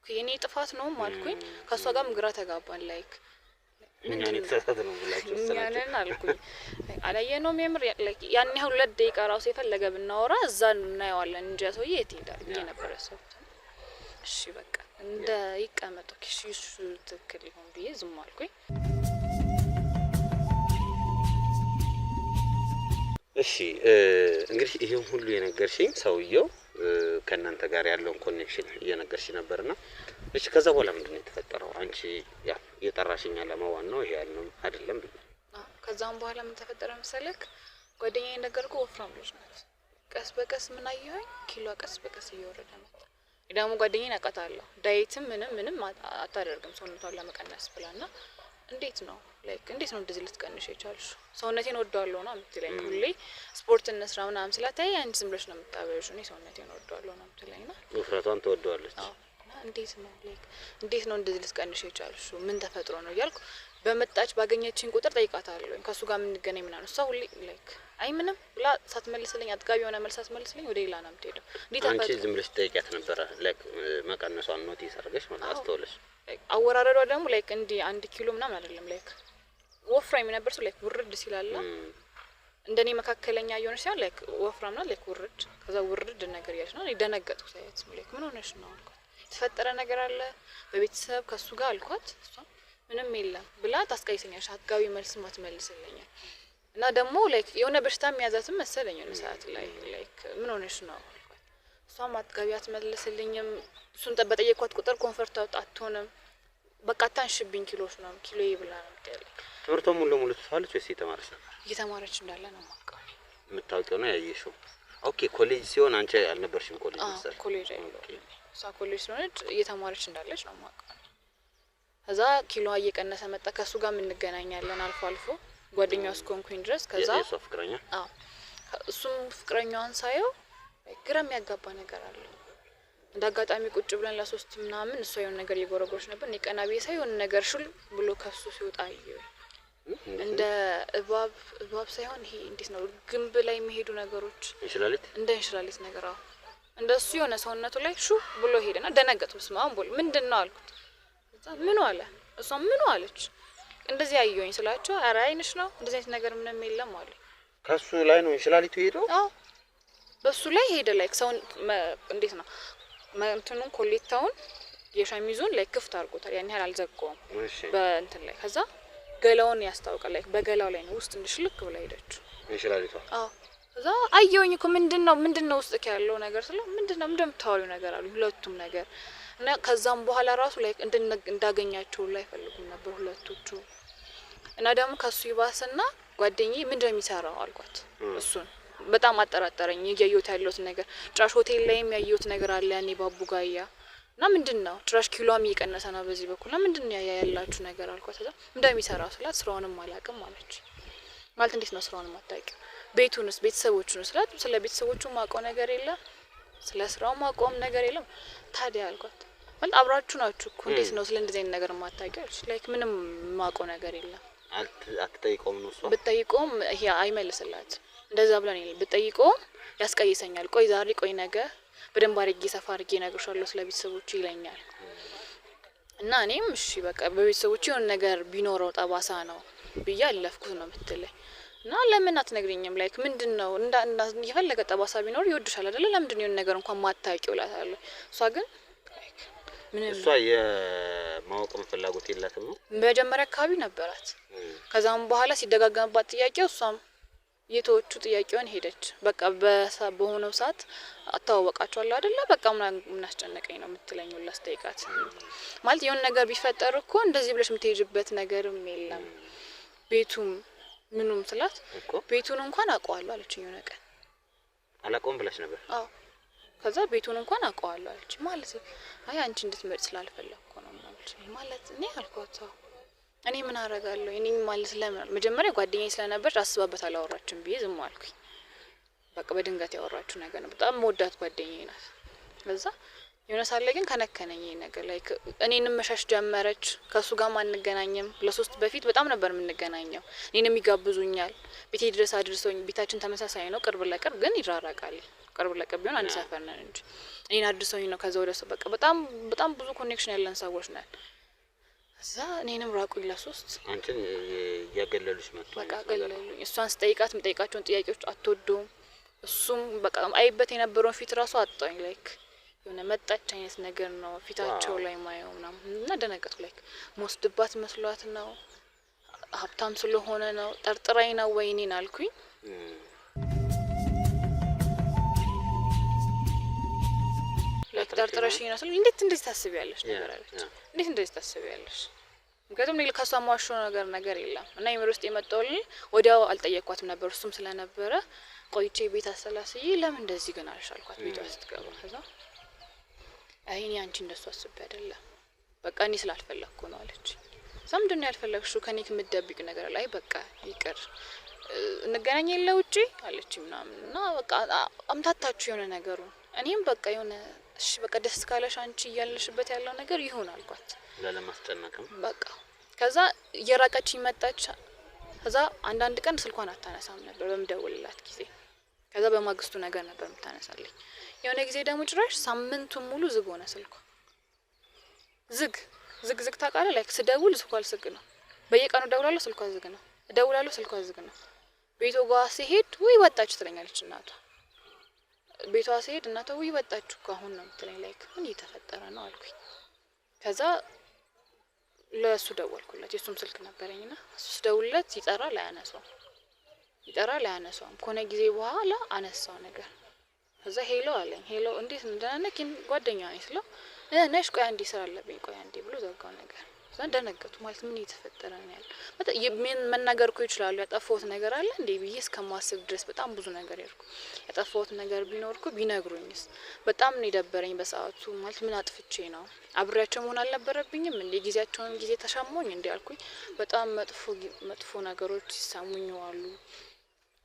የኔ ጥፋት ነው ማልኩኝ። ከሷ ጋር ግራ ተጋባን። ላይክ
ምን አይነት ተሳሳተ ነው ብላችሁ
ያንን አልኩኝ። አላየነውም የምር ላይክ ያን ያህል 2 ደቂቃ ራሱ የፈለገ ብናወራ እዛ እናየዋለን እንጂ ሰውዬ የት ይሄዳል የነበረ ሰው። እሺ በቃ እንደ ይቀመጡ እሺ እሱ ትክክል ይሁን ብዬ ዝም አልኩኝ።
እሺ እንግዲህ ይሄን ሁሉ የነገርሽኝ ሰውዬው ከእናንተ ጋር ያለውን ኮኔክሽን እየነገርሽ ነበርና እሺ ከዛ በኋላ ምንድነው የተፈጠረው? አንቺ ያ የጠራሽኝ ለማዋን ነው ይሄ ያልነው አይደለም ብዬ
ከዛም በኋላ ምን ተፈጠረ መሰለክ? ጓደኛዬ ነገርኩ ወፍራም ልጅ ናት። ቀስ በቀስ ምን አየሁኝ ኪሎ ቀስ በቀስ እየወረደ መጣ። ደግሞ ጓደኛዬ አውቃታለሁ ዳይትም ምንም አታደርግም ሰውነቷን ለመቀነስ ብላና እንዴት ነው ላይክ እንዴት ነው እንደዚህ ልትቀንሽ የቻልሽ? ሰውነቴን ወደዋለሁ ነው የምትለኝ። ሁሌ ስፖርት እንስራ ምናምን ስላት አይ አንቺ ዝም ብለሽ ነው የምታበይው እኔ ሰውነቴን ወደዋለሁ ነው የምትለኝና
ውፍረቷን ትወደዋለች።
እንዴት ነው ላይክ እንዴት ነው እንደዚህ ልትቀንሽ የቻልሽ? ምን ተፈጥሮ ነው እያልኩ በመጣች ባገኘችኝ ቁጥር ጠይቃታለሁ። ከሱ ጋር ምን እንገናኝ ምናምን እሷ ሁሌ ላይክ አይ ምንም ብላ ሳትመልስልኝ አጥጋቢ የሆነ መልስ ሳትመልስልኝ ወደ ሌላ ነው የምትሄደው። እንዴት
አንቺ ዝም ብለሽ ጠይቂያት ነበር ላይክ መቀነሷን ኖቲስ አድርገሽ ማለት አስተውለሽ?
አወራረዷ ደግሞ ላይክ እንዲ 1 ኪሎ ምናምን አይደለም ላይክ ወፍራም ነበር ሰው ላይክ ውርድ ሲላላ እንደኔ መካከለኛ የሆነች ሲሆን ላይክ ወፍራም ነው ላይክ ውርድ ከዛ ውርድ ነገር ያለች ነው። እኔ ደነገጥኩ። ሳይት ላይክ ምን ሆነሽ ነው አልኳት። የተፈጠረ ነገር አለ በቤተሰብ ከሱ ጋር አልኳት። እሷ ምንም የለም ብላ ታስቀይሰኛለች። አጥጋቢ መልስ ማትመልስልኝ እና ደግሞ ላይክ የሆነ በሽታ የሚያዛትም መሰለኝ ነው ሰዓት ላይ ላይክ ምን ሆነሽ ነው አልኳት። እሷም አጥጋቢ አትመልስልኝም። እሱን በጠየኳት ቁጥር ኮንፈርት አትሆንም። በቃ ታንሽብኝ ኪሎሽ ነው ኪሎዬ ብላ ነው የምትለኝ።
ትምህርቷን ሙሉ ለሙሉ ትተዋለች ወይስ እየተማረች ነበር?
እየተማረች እንዳለ ነው የማውቀው።
የምታውቂው ነው ያየሽው? ኦኬ ኮሌጅ ሲሆን አንቺ አልነበርሽም ኮሌጅ መሰለኝ?
ኮሌጅ አይደለም እሷ ኮሌጅ ስለሆነች እየተማረች እንዳለች ነው የማውቀው። ከዛ ኪሎዋ እየቀነሰ መጣ። ከሱ ጋር እንገናኛለን አልፎ አልፎ ጓደኛዋ እስከሆንኩኝ ድረስ። ከዛ
የሷ ፍቅረኛ
እሱም ፍቅረኛዋን ሳየው ግራ የሚያጋባ ነገር አለ። እንደ አጋጣሚ ቁጭ ብለን ለሶስት ምናምን እሷ የሆነ ነገር እየጎረጎረች ነበር። እኔ ቀና ብዬ ሳይ የሆነ ነገር ሹል ብሎ ከሱ ሲወጣ አየሁ። እንደ እባብ ሳይሆን ይሄ እንዴት ነው ግንብ ላይ የሚሄዱ ነገሮች እንደ እንሽላሊት ነገር እንደሱ የሆነ ሰውነቱ ላይ ሹ ብሎ ሄደና ደነገጥኩ። ስማም ቦል ምንድነው አልኩት። እዛ ምን አለ እሷ ምን አለች? እንደዚህ አየሁኝ ስላቸው ኧረ አይንሽ ነው እንደዚህ አይነት ነገር ምንም የለም አለ።
ከሱ ላይ ነው እንሽላሊቱ ሄደው?
አዎ በሱ ላይ ሄደ። ላይክ ሰው እንዴት ነው እንትኑን ኮሌታውን የሸሚዙን ላይ ክፍት አድርጎታል። ያን ያህል አልዘጋውም በእንትን ላይ። ከዛ ገላውን ያስታውቃል። ላይክ በገላው ላይ ነው ውስጥ እንድሽልክ ብላ ሄደች እንሽላሊቷ። አዎ ከዛ አየሁኝ እኮ ምንድነው ውስጥ ያለው ነገር ስለ ምንድነው እንደምታወሪው ነገር አሉ ሁለቱም ነገር እና ከዛም በኋላ ራሱ ላይክ እንዳገኛቸው ላይ ፈልጉም ነበር ሁለቶቹ። እና ደግሞ ከሱ ይባስና ጓደኛዬ ምንድነው የሚሰራው አልኳት። እሱን በጣም አጠራጠረኝ ያየሁት ያለሁት ነገር። ጭራሽ ሆቴል ላይም ያየሁት ነገር አለ ያኔ ባቡጋያ እና ምንድነው ጭራሽ ኪሎዋም እየቀነሰ ነው በዚህ በኩል እና ምንድነው ያያላችሁ ነገር አልኳት። ከዛ እንደሚሰራ ስላት ስራውንም አላውቅም አለች። ማለት እንዴት ነው ስራውን ማታውቂው? ቤቱንስ ቤተሰቦቹንስ ስላት ስለ ቤተሰቦቹ ማውቀው ነገር የለም ስለ ስራው ማውቀውም ነገር የለም። ታዲያ አልኳት ማለት አብራችሁ ናችሁ እኮ እንዴት ነው ስለ እንደዚህ አይነት ነገር ማታውቂው? ላይክ ምንም ማውቀው ነገር የለም።
አትጠይቀውም ነው እሷ
ብትጠይቀውም ይሄ አይመልስላት እንደዛ ብለን ይል ብትጠይቀውም ያስቀይሰኛል። ቆይ ዛሬ ቆይ ነገ በደንብ አድርጌ ሰፋ አድርጌ እነግርሻለሁ ስለ ቤተሰቦቹ ይለኛል። እና እኔም እሺ በቃ በቤተሰቦቹ የሆነ ነገር ቢኖረው ጠባሳ ነው ብዬ አለፍኩት ነው የምትለኝ። እና ለምን አትነግሪኝም ላይክ ምንድነው የፈለገ ጠባሳ ቢኖር ይወድሻል አይደለ ለምንድነው የሆነ ነገር እንኳን ማታውቂው እላታለሁ። እሷ ግን ላይክ ምንም
እሷ የማወቅ ፍላጎት የላትም ነው።
መጀመሪያ አካባቢ ነበራት። ከዛም በኋላ ሲደጋገምባት ጥያቄው እሷም የተወቹ ጥያቄውን ሄደች። በቃ በሆነው ሰዓት አታወቃቸዋለሁ አይደለ በቃ ምን አስጨነቀኝ ነው የምትለኝ። ሁላ አስተይቃት ማለት የሆነ ነገር ቢፈጠር እኮ እንደዚህ ብለሽ የምትሄጅበት ነገርም የለም ቤቱም ምኑም ስላት ቤቱን እንኳን አውቀዋለሁ አለችኝ። የሆነ ቀን
አላውቀውም ብለሽ ነበር?
አዎ ከዛ ቤቱን እንኳን አውቀዋለሁ አለችኝ። ማለት አይ አንቺ እንድትመጭ ስላልፈለኩ ነው ማለት እኔ አልኳት። እኔ ምን አረጋለሁ እኔ ማለት ለምን መጀመሪያ ጓደኛዬ ስለነበረች አስባበት አላወራችም ብዬ ዝም አልኩኝ። በቃ በድንገት ያወራችሁ ነገር ነው። በጣም መወዳት ጓደኛዬ ናት። ለዛ የሆነ ሳለ ግን ከነከነኝ ነገር ላይክ እኔንም መሻሽ ጀመረች። ከሱ ጋር ማንገናኝም ለሶስት በፊት በጣም ነበር የምንገናኘው። እኔንም ይጋብዙኛል ቤቴ ድረስ አድርሰውኝ ቤታችን ተመሳሳይ ነው ቅርብ ለቅርብ ግን ይራራቃል። ቅርብ ለቅርብ ቢሆን አንድ ሰፈር ነን እንጂ እኔን አድርሰውኝ ነው ከዛ ወደ ሰው በቃ በጣም ብዙ ኮኔክሽን ያለን ሰዎች ነን። እዛ እኔንም ራቁኝ ለሶስት
አንቺን ያገለሉሽ መጥቶ
በቃ ገለሉኝ። እሷን ስጠይቃት የምጠይቃቸውን ጥያቄዎች አትወደውም። እሱም በቃ አይበት የነበረውን ፊት ራሱ አጣኝ ላይክ የሆነ መጣች አይነት ነገር ነው ፊታቸው ላይ ማየው ምናምን እና ደነገጥኩ። ላይክ ሞስድባት መስሏት ነው ሀብታም ስለሆነ ነው ጠርጥራኝ ነው ወይ እኔን አልኩኝ። ላይክ ጠርጥረሽኝ ነው ስል እንዴት እንደዚህ ታስቢያለሽ ነገር አለች። እንዴት እንደዚህ ታስቢያለሽ? ምክንያቱም እኔ ከሷ ማዋሸው ነገር የለም እና የምር ውስጥ የመጣውልኝ ወዲያው አልጠየቅኳትም ነበር እሱም ስለነበረ ቆይቼ ቤት አሰላስዬ ለምን እንደዚህ ግን አልሻልኳት ቤቷ ስትገባ ከዛ አይኔ አንቺ እንደሱ አስቤ አይደለም በቃ እኔ ስላልፈለኩ ነው አለች። ሰምድን ያልፈለግሽው ከኔ ከምትደብቅ ነገር ላይ በቃ ይቅር እንገናኝ የለ ውጪ አለች ምናምን እና በቃ አምታታችሁ የሆነ ነገሩ እኔም በቃ የሆነ እሺ በቃ ደስ ካለሽ አንቺ እያለሽበት ያለው ነገር ይሁን አልኳት
ለማስጨነቅም በቃ
ከዛ እየራቀችኝ መጣች። ከዛ አንዳንድ ቀን ስልኳን አታነሳም ነበር በመደወልላት ጊዜ። ከዛ በማግስቱ ነገር ነበር የምታነሳልኝ። የሆነ ጊዜ ደግሞ ጭራሽ ሳምንቱን ሙሉ ዝግ ሆነ ስልኳ። ዝግ ታውቃለህ ላይክ ስደውል ስልኳ ዝግ ነው። በየቀኑ ደውላለሁ ስልኳ ዝግ ነው። እደውላለሁ ስልኳ ዝግ ነው። ቤቷ ጋር ሲሄድ ወይ ወጣች ትለኛለች እናቷ። ቤቷ ሲሄድ እናቷ ወይ ወጣች እኮ አሁን ነው የምትለኝ። ላይክ ምን እየተፈጠረ ነው አልኩኝ። ከዛ ለሱ ደወልኩለት የሱም ስልክ ነበረኝና እሱ ደውልለት ይጠራል አያነሳውም። ከሆነ ጊዜ በኋላ አነሳው ነገር ከዛ ሄሎ አለኝ። ሄሎ እንዴት እንደናነክ ጓደኛዬ ነኝ ስለው ነሽ ቆይ አንዴ ስራ አለብኝ ቆይ አንዴ ብሎ ዘጋው ነገር። ከዛ ደነገጡ ማለት ምን እየተፈጠረ ነው ያለው ማለት ምን መናገር እኮ ይችላል ያጠፋሁት ነገር አለ እንዴ ብዬ እስከማስብ ድረስ በጣም ብዙ ነገር ያርኩ ያጠፋሁት ነገር ቢኖር እኮ ቢነግሩኝስ በጣም ነው የደበረኝ በሰዓቱ ማለት ምን አጥፍቼ ነው አብሬያቸው መሆን አልነበረብኝም እንዴ ጊዜያቸውን ጊዜ ተሻሞኝ እንዴ አልኩኝ። በጣም መጥፎ ነገሮች ሲሰሙኝ ዋሉ።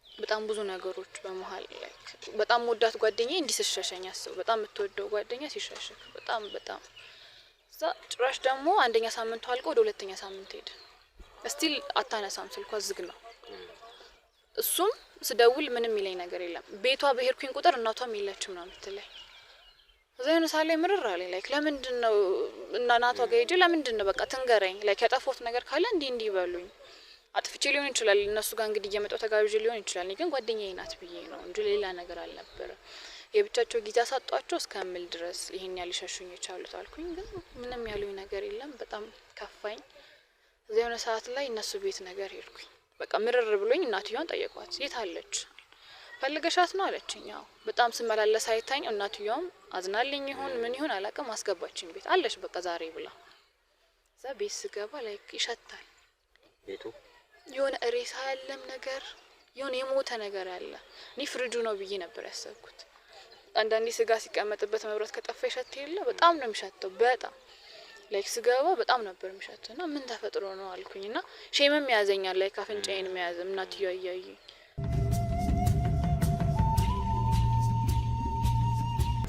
በጣም ብዙ ነገሮች በመሃል ላይ በጣም ወዳት ጓደኛዬ እንዲስሸሸኝ አስብ በጣም የምትወደው ጓደኛ ሲሸሽክ በጣም እዛ ጭራሽ ደግሞ አንደኛ ሳምንቱ አልቆ ወደ ሁለተኛ ሳምንት ሄደ። ስቲል አታነሳም ስልኳ ዝግ ነው። እሱም ስደውል ምንም ይለኝ ነገር የለም። ቤቷ በሄድኩኝ ቁጥር እናቷም የለችም ነው የምትለኝ። እዛ የሆነ ሰዓት ላይ ምርር አለኝ ላይክ ለምንድነው እናቷ ጋር ሄጄ ለምንድነው በቃ ትንገረኝ ላይክ ያጠፋሁት ነገር ካለ እንዲህ ይበሉኝ። አጥፍቼ ሊሆን ይችላል እነሱ ጋር እንግዲህ እየመጣው ተጋብዤ ሊሆን ይችላል። እኔ ግን ጓደኛዬ ናት ብዬ ነው እንጂ ሌላ ነገር አልነበረ። የብቻቸው ጊዜ አሳጧቸው እስከምል ድረስ ይሄን ያህል ሊሸሹኝ የቻሉት አልኩኝ። ግን ምንም ያሉኝ ነገር የለም። በጣም ከፋኝ። እዚያ የሆነ ሰዓት ላይ እነሱ ቤት ነገር ሄድኩኝ። በቃ ምርር ብሎኝ እናትየዋን ጠየቋት። የት አለች? ፈልገሻት ነው አለችኝ። ያው በጣም ስመላለስ አይታኝ እናትየዋም አዝናልኝ ይሁን ምን ይሁን አላውቅም አስገባችኝ ቤት አለች በቃ ዛሬ ብላ። እዛ ቤት ስገባ ላይክ ይሸታል ቤቱ የሆነ ሬሳ ያለም ነገር የሆነ የሞተ ነገር አለ። እኔ ፍሪጁ ነው ብዬ ነበር ያሰብኩት። አንዳንዴ ስጋ ሲቀመጥበት መብራት ከጠፋ ይሸት የለ በጣም ነው የሚሸተው። በጣም ላይክ ስገባ በጣም ነበር የሚሸተው እና ምን ተፈጥሮ ነው አልኩኝና ሼምም ያዘኛል ላይክ አፍንጫዬን መያዝም እናትየው አያዩኝ።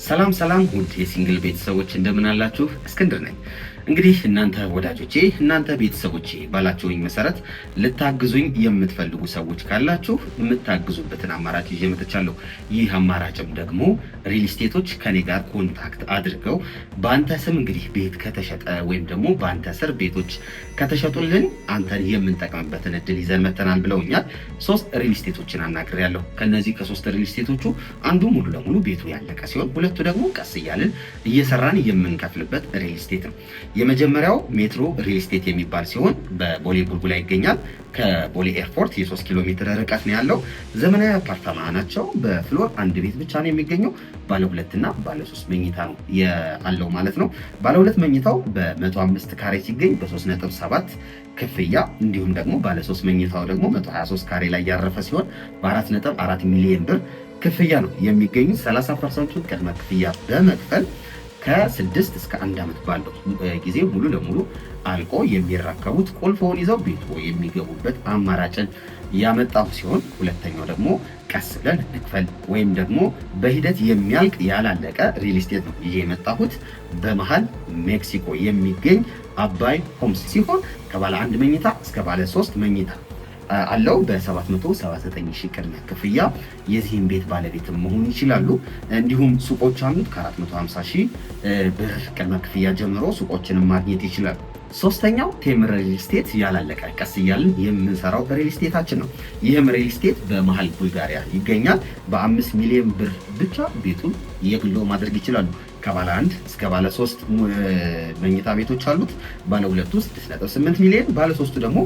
ሰላም ሰላም ውድ የሲንግል ቤተሰቦች እንደምን አላችሁ? እስክንድር ነኝ። እንግዲህ እናንተ ወዳጆቼ እናንተ ቤተሰቦቼ ባላችሁኝ መሰረት ልታግዙኝ የምትፈልጉ ሰዎች ካላችሁ የምታግዙበትን አማራጭ ይዤ መጥቻለሁ። ይህ አማራጭም ደግሞ ሪል ስቴቶች ከኔ ጋር ኮንታክት አድርገው በአንተ ስም እንግዲህ ቤት ከተሸጠ ወይም ደግሞ በአንተ ስር ቤቶች ከተሸጡልን አንተን የምንጠቅምበትን እድል ይዘን መተናል ብለውኛል። 3 ሪል ስቴቶችን አናግሬያለሁ። ከነዚህ ከ3 ሪል ስቴቶቹ አንዱ ሙሉ ለሙሉ ቤቱ ያለቀ ሲሆን ሁለቱ ደግሞ ቀስ እያልን እየሰራን የምንከፍልበት ሪል ስቴት ነው። የመጀመሪያው ሜትሮ ሪል ስቴት የሚባል ሲሆን በቦሌ ቡልቡላ ይገኛል። ከቦሌ ኤርፖርት የ3 ኪሎ ሜትር ርቀት ነው ያለው። ዘመናዊ አፓርታማ ናቸው። በፍሎር አንድ ቤት ብቻ ነው የሚገኘው። ባለ 2 እና ባለ 3 መኝታ ነው ያለው ማለት ነው። ባለ 2 መኝታው በ105 ካሬ ሲገኝ በ3.7 ክፍያ፣ እንዲሁም ደግሞ ባለ 3 መኝታው ደግሞ 123 ካሬ ላይ ያረፈ ሲሆን በ4.4 ሚሊዮን ብር ክፍያ ነው የሚገኙ። 30% ቅድመ ክፍያ በመክፈል ከ6 እስከ 1 ዓመት ባለው ጊዜ ሙሉ ለሙሉ አልቆ የሚረከቡት ቁልፎን ይዘው ቤቱ የሚገቡበት አማራጭን ያመጣው ሲሆን ሁለተኛው ደግሞ ቀስ ብለን እንክፈል ወይም ደግሞ በሂደት የሚያልቅ ያላለቀ ሪል ስቴት ነው ይዤ የመጣሁት። በመሃል ሜክሲኮ የሚገኝ አባይ ሆምስ ሲሆን ከባለ 1 መኝታ እስከ ባለ 3 መኝታ አለው። በ779 ሺህ ቅድመ ክፍያ የዚህን ቤት ባለቤትም መሆን ይችላሉ። እንዲሁም ሱቆች አሉት። ከ450 ሺህ ብር ቅድመ ክፍያ ጀምሮ ሱቆችንም ማግኘት ይችላሉ። ሶስተኛው ቴምር ሪል ስቴት ያላለቀ ቀስ እያልን የምንሰራው ሪል ስቴታችን ነው። ይህም ሪል ስቴት በመሃል ቡልጋሪያ ይገኛል። በ5 ሚሊዮን ብር ብቻ ቤቱን የግሎ ማድረግ ይችላሉ። ከባለ 1 እስከ ባለ 3 መኝታ ቤቶች አሉት። ባለ 2 ውስጥ 6.8 ሚሊዮን፣ ባለ 3 ደግሞ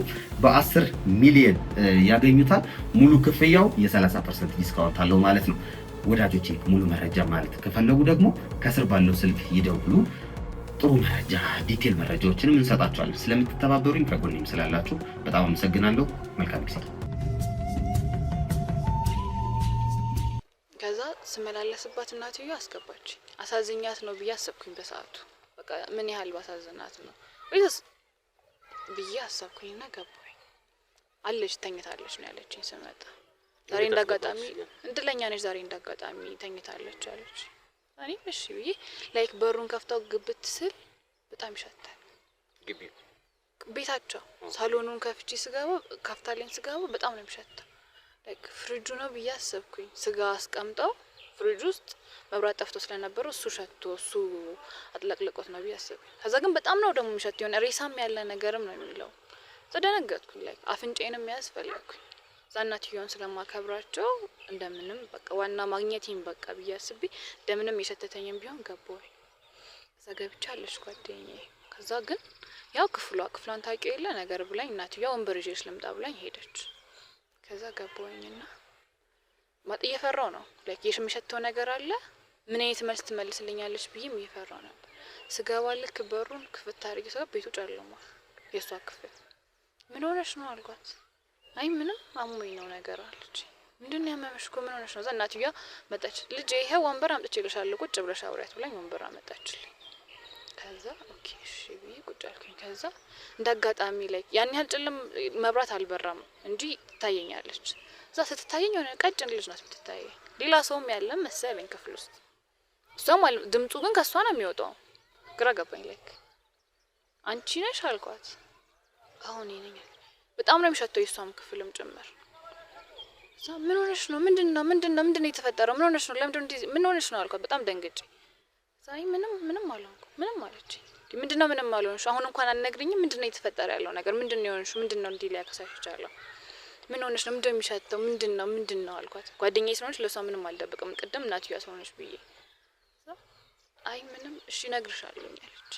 በ10 ሚሊዮን ያገኙታል። ሙሉ ክፍያው የ30% ዲስካውንት አለው ማለት ነው። ወዳጆቼ ሙሉ መረጃ ማለት ከፈለጉ ደግሞ ከስር ባለው ስልክ ይደውሉ። ጥሩ መረጃ ዲቴል መረጃዎችንም እንሰጣቸዋለን። ስለምትተባበሩኝ ከጎኔም ስላላችሁ በጣም አመሰግናለሁ። መልካም ጊዜ።
ከዛ ስመላለስባት እናትዬ አስገባች። አሳዝኛት ነው ብዬ አሰብኩኝ በሰዓቱ። በቃ ምን ያህል ባሳዝናት ነው ወይስ ብዬ አሰብኩኝና ገባኝ። አለች ተኝታለች ነው ያለችኝ ስመጣ። ዛሬ እንዳጋጣሚ እንድለኛ ነች፣ ዛሬ እንዳጋጣሚ ተኝታለች አለች። እኔ እሺ ብዬ ላይክ በሩን ከፍታው ግብት ስል በጣም ይሸታል።
ግቢው
ቤታቸው ሳሎኑን ከፍቼ ስገባ ከፍታለኝ ስገባ በጣም ነው የሚሸተው። ላይክ ፍሪጁ ነው ብዬ አሰብኩኝ። ስጋ አስቀምጠው ፍሪጅ ውስጥ መብራት ጠፍቶ ስለነበረ እሱ ሸቶ እሱ አጥለቅልቆት ነው ብዬ አሰብኩኝ። ከዛ ግን በጣም ነው ደግሞ የሚሸተው። የሆነ ሬሳም ያለ ነገርም ነው የሚለው። ተደነገጥኩኝ። ላይክ አፍንጫዬንም ያዝ ፈለኩኝ። እናትየውን ስለማከብራቸው እንደምንም በቃ ዋና ማግኘቴን በቃ ብዬ አስቤ እንደምንም የሸተተኝም ቢሆን ገባሁኝ። ከዛ ገብቻለች ጓደኛዬ። ከዛ ግን ያው ክፍሏን ታውቂው የለ ነገር ብላኝ እናትየው ወንበር ይዤሽ ልምጣ ብላኝ ሄደች። ከዛ ገባሁኝና እየፈራው ነው ላይክ የሚሸተው ነገር አለ። ምን አይነት መልስ ትመልስልኛለች ብዬም እየፈራው ነበር። ስገባ ልክ በሩን ክፍት አድርጌ ስገባ ቤቱ ጨልሟል። የሷ ክፍል ምን ሆነሽ ነው አልኳት። አይ ምንም አሞኝ ነው ነገር አለች። ምንድነው ያመመሽ እኮ ምን ሆነሽ ነው? እናትየዋ መጣች። ልጄ ይሄ ወንበር አምጥቼልሻለሁ ቁጭ ብለሽ አውሪያት ብላኝ ወንበር አመጣችልኝ። ከዛ ኦኬ እሺ ብዬ ቁጭ አልኩኝ። ከዛ እንዳጋጣሚ ላይ ያን ያህል ጭልም መብራት አልበራም እንጂ ትታየኛለች። እዛ ስትታየኝ የሆነ ቀጭን ልጅ ናት የምትታየኝ። ሌላ ሰውም ያለ መሰለኝ ክፍል ውስጥ። እሷም ድምፁ ግን ከሷ ነው የሚወጣው። ግራ ገባኝ። ላይክ አንቺ ነሽ አልኳት። አሁን ነኝ። በጣም ነው የሚሸተው የሷም ክፍልም ጭምር። እዛ ምን ሆነሽ ነው? ምንድነው የተፈጠረው? ምን ሆነሽ ነው? ለምንድነው ምን ሆነሽ ነው አልኳት። በጣም ደንግጬ ዛይ ምንም አልሆንኩም። ምንም አለች። ምንድነው ምንም አልሆንሽ? አሁን እንኳን አልነግሪኝም? ምንድነው የተፈጠረ ያለው ነገር? ምንድነው የሆንሽ? ምንድነው እንዲህ ሊያከሳሽ ይችላል? ምን ሆነሽ ነው? ምንድነው የሚሸተው? ምንድነው አልኳት። ጓደኛዬ ስለሆነች ለሷ ምንም አልደብቅም። ቅድም እናትየዋ ስለሆነች ብዬ አይ ምንም እሺ እነግርሻለሁ አለች።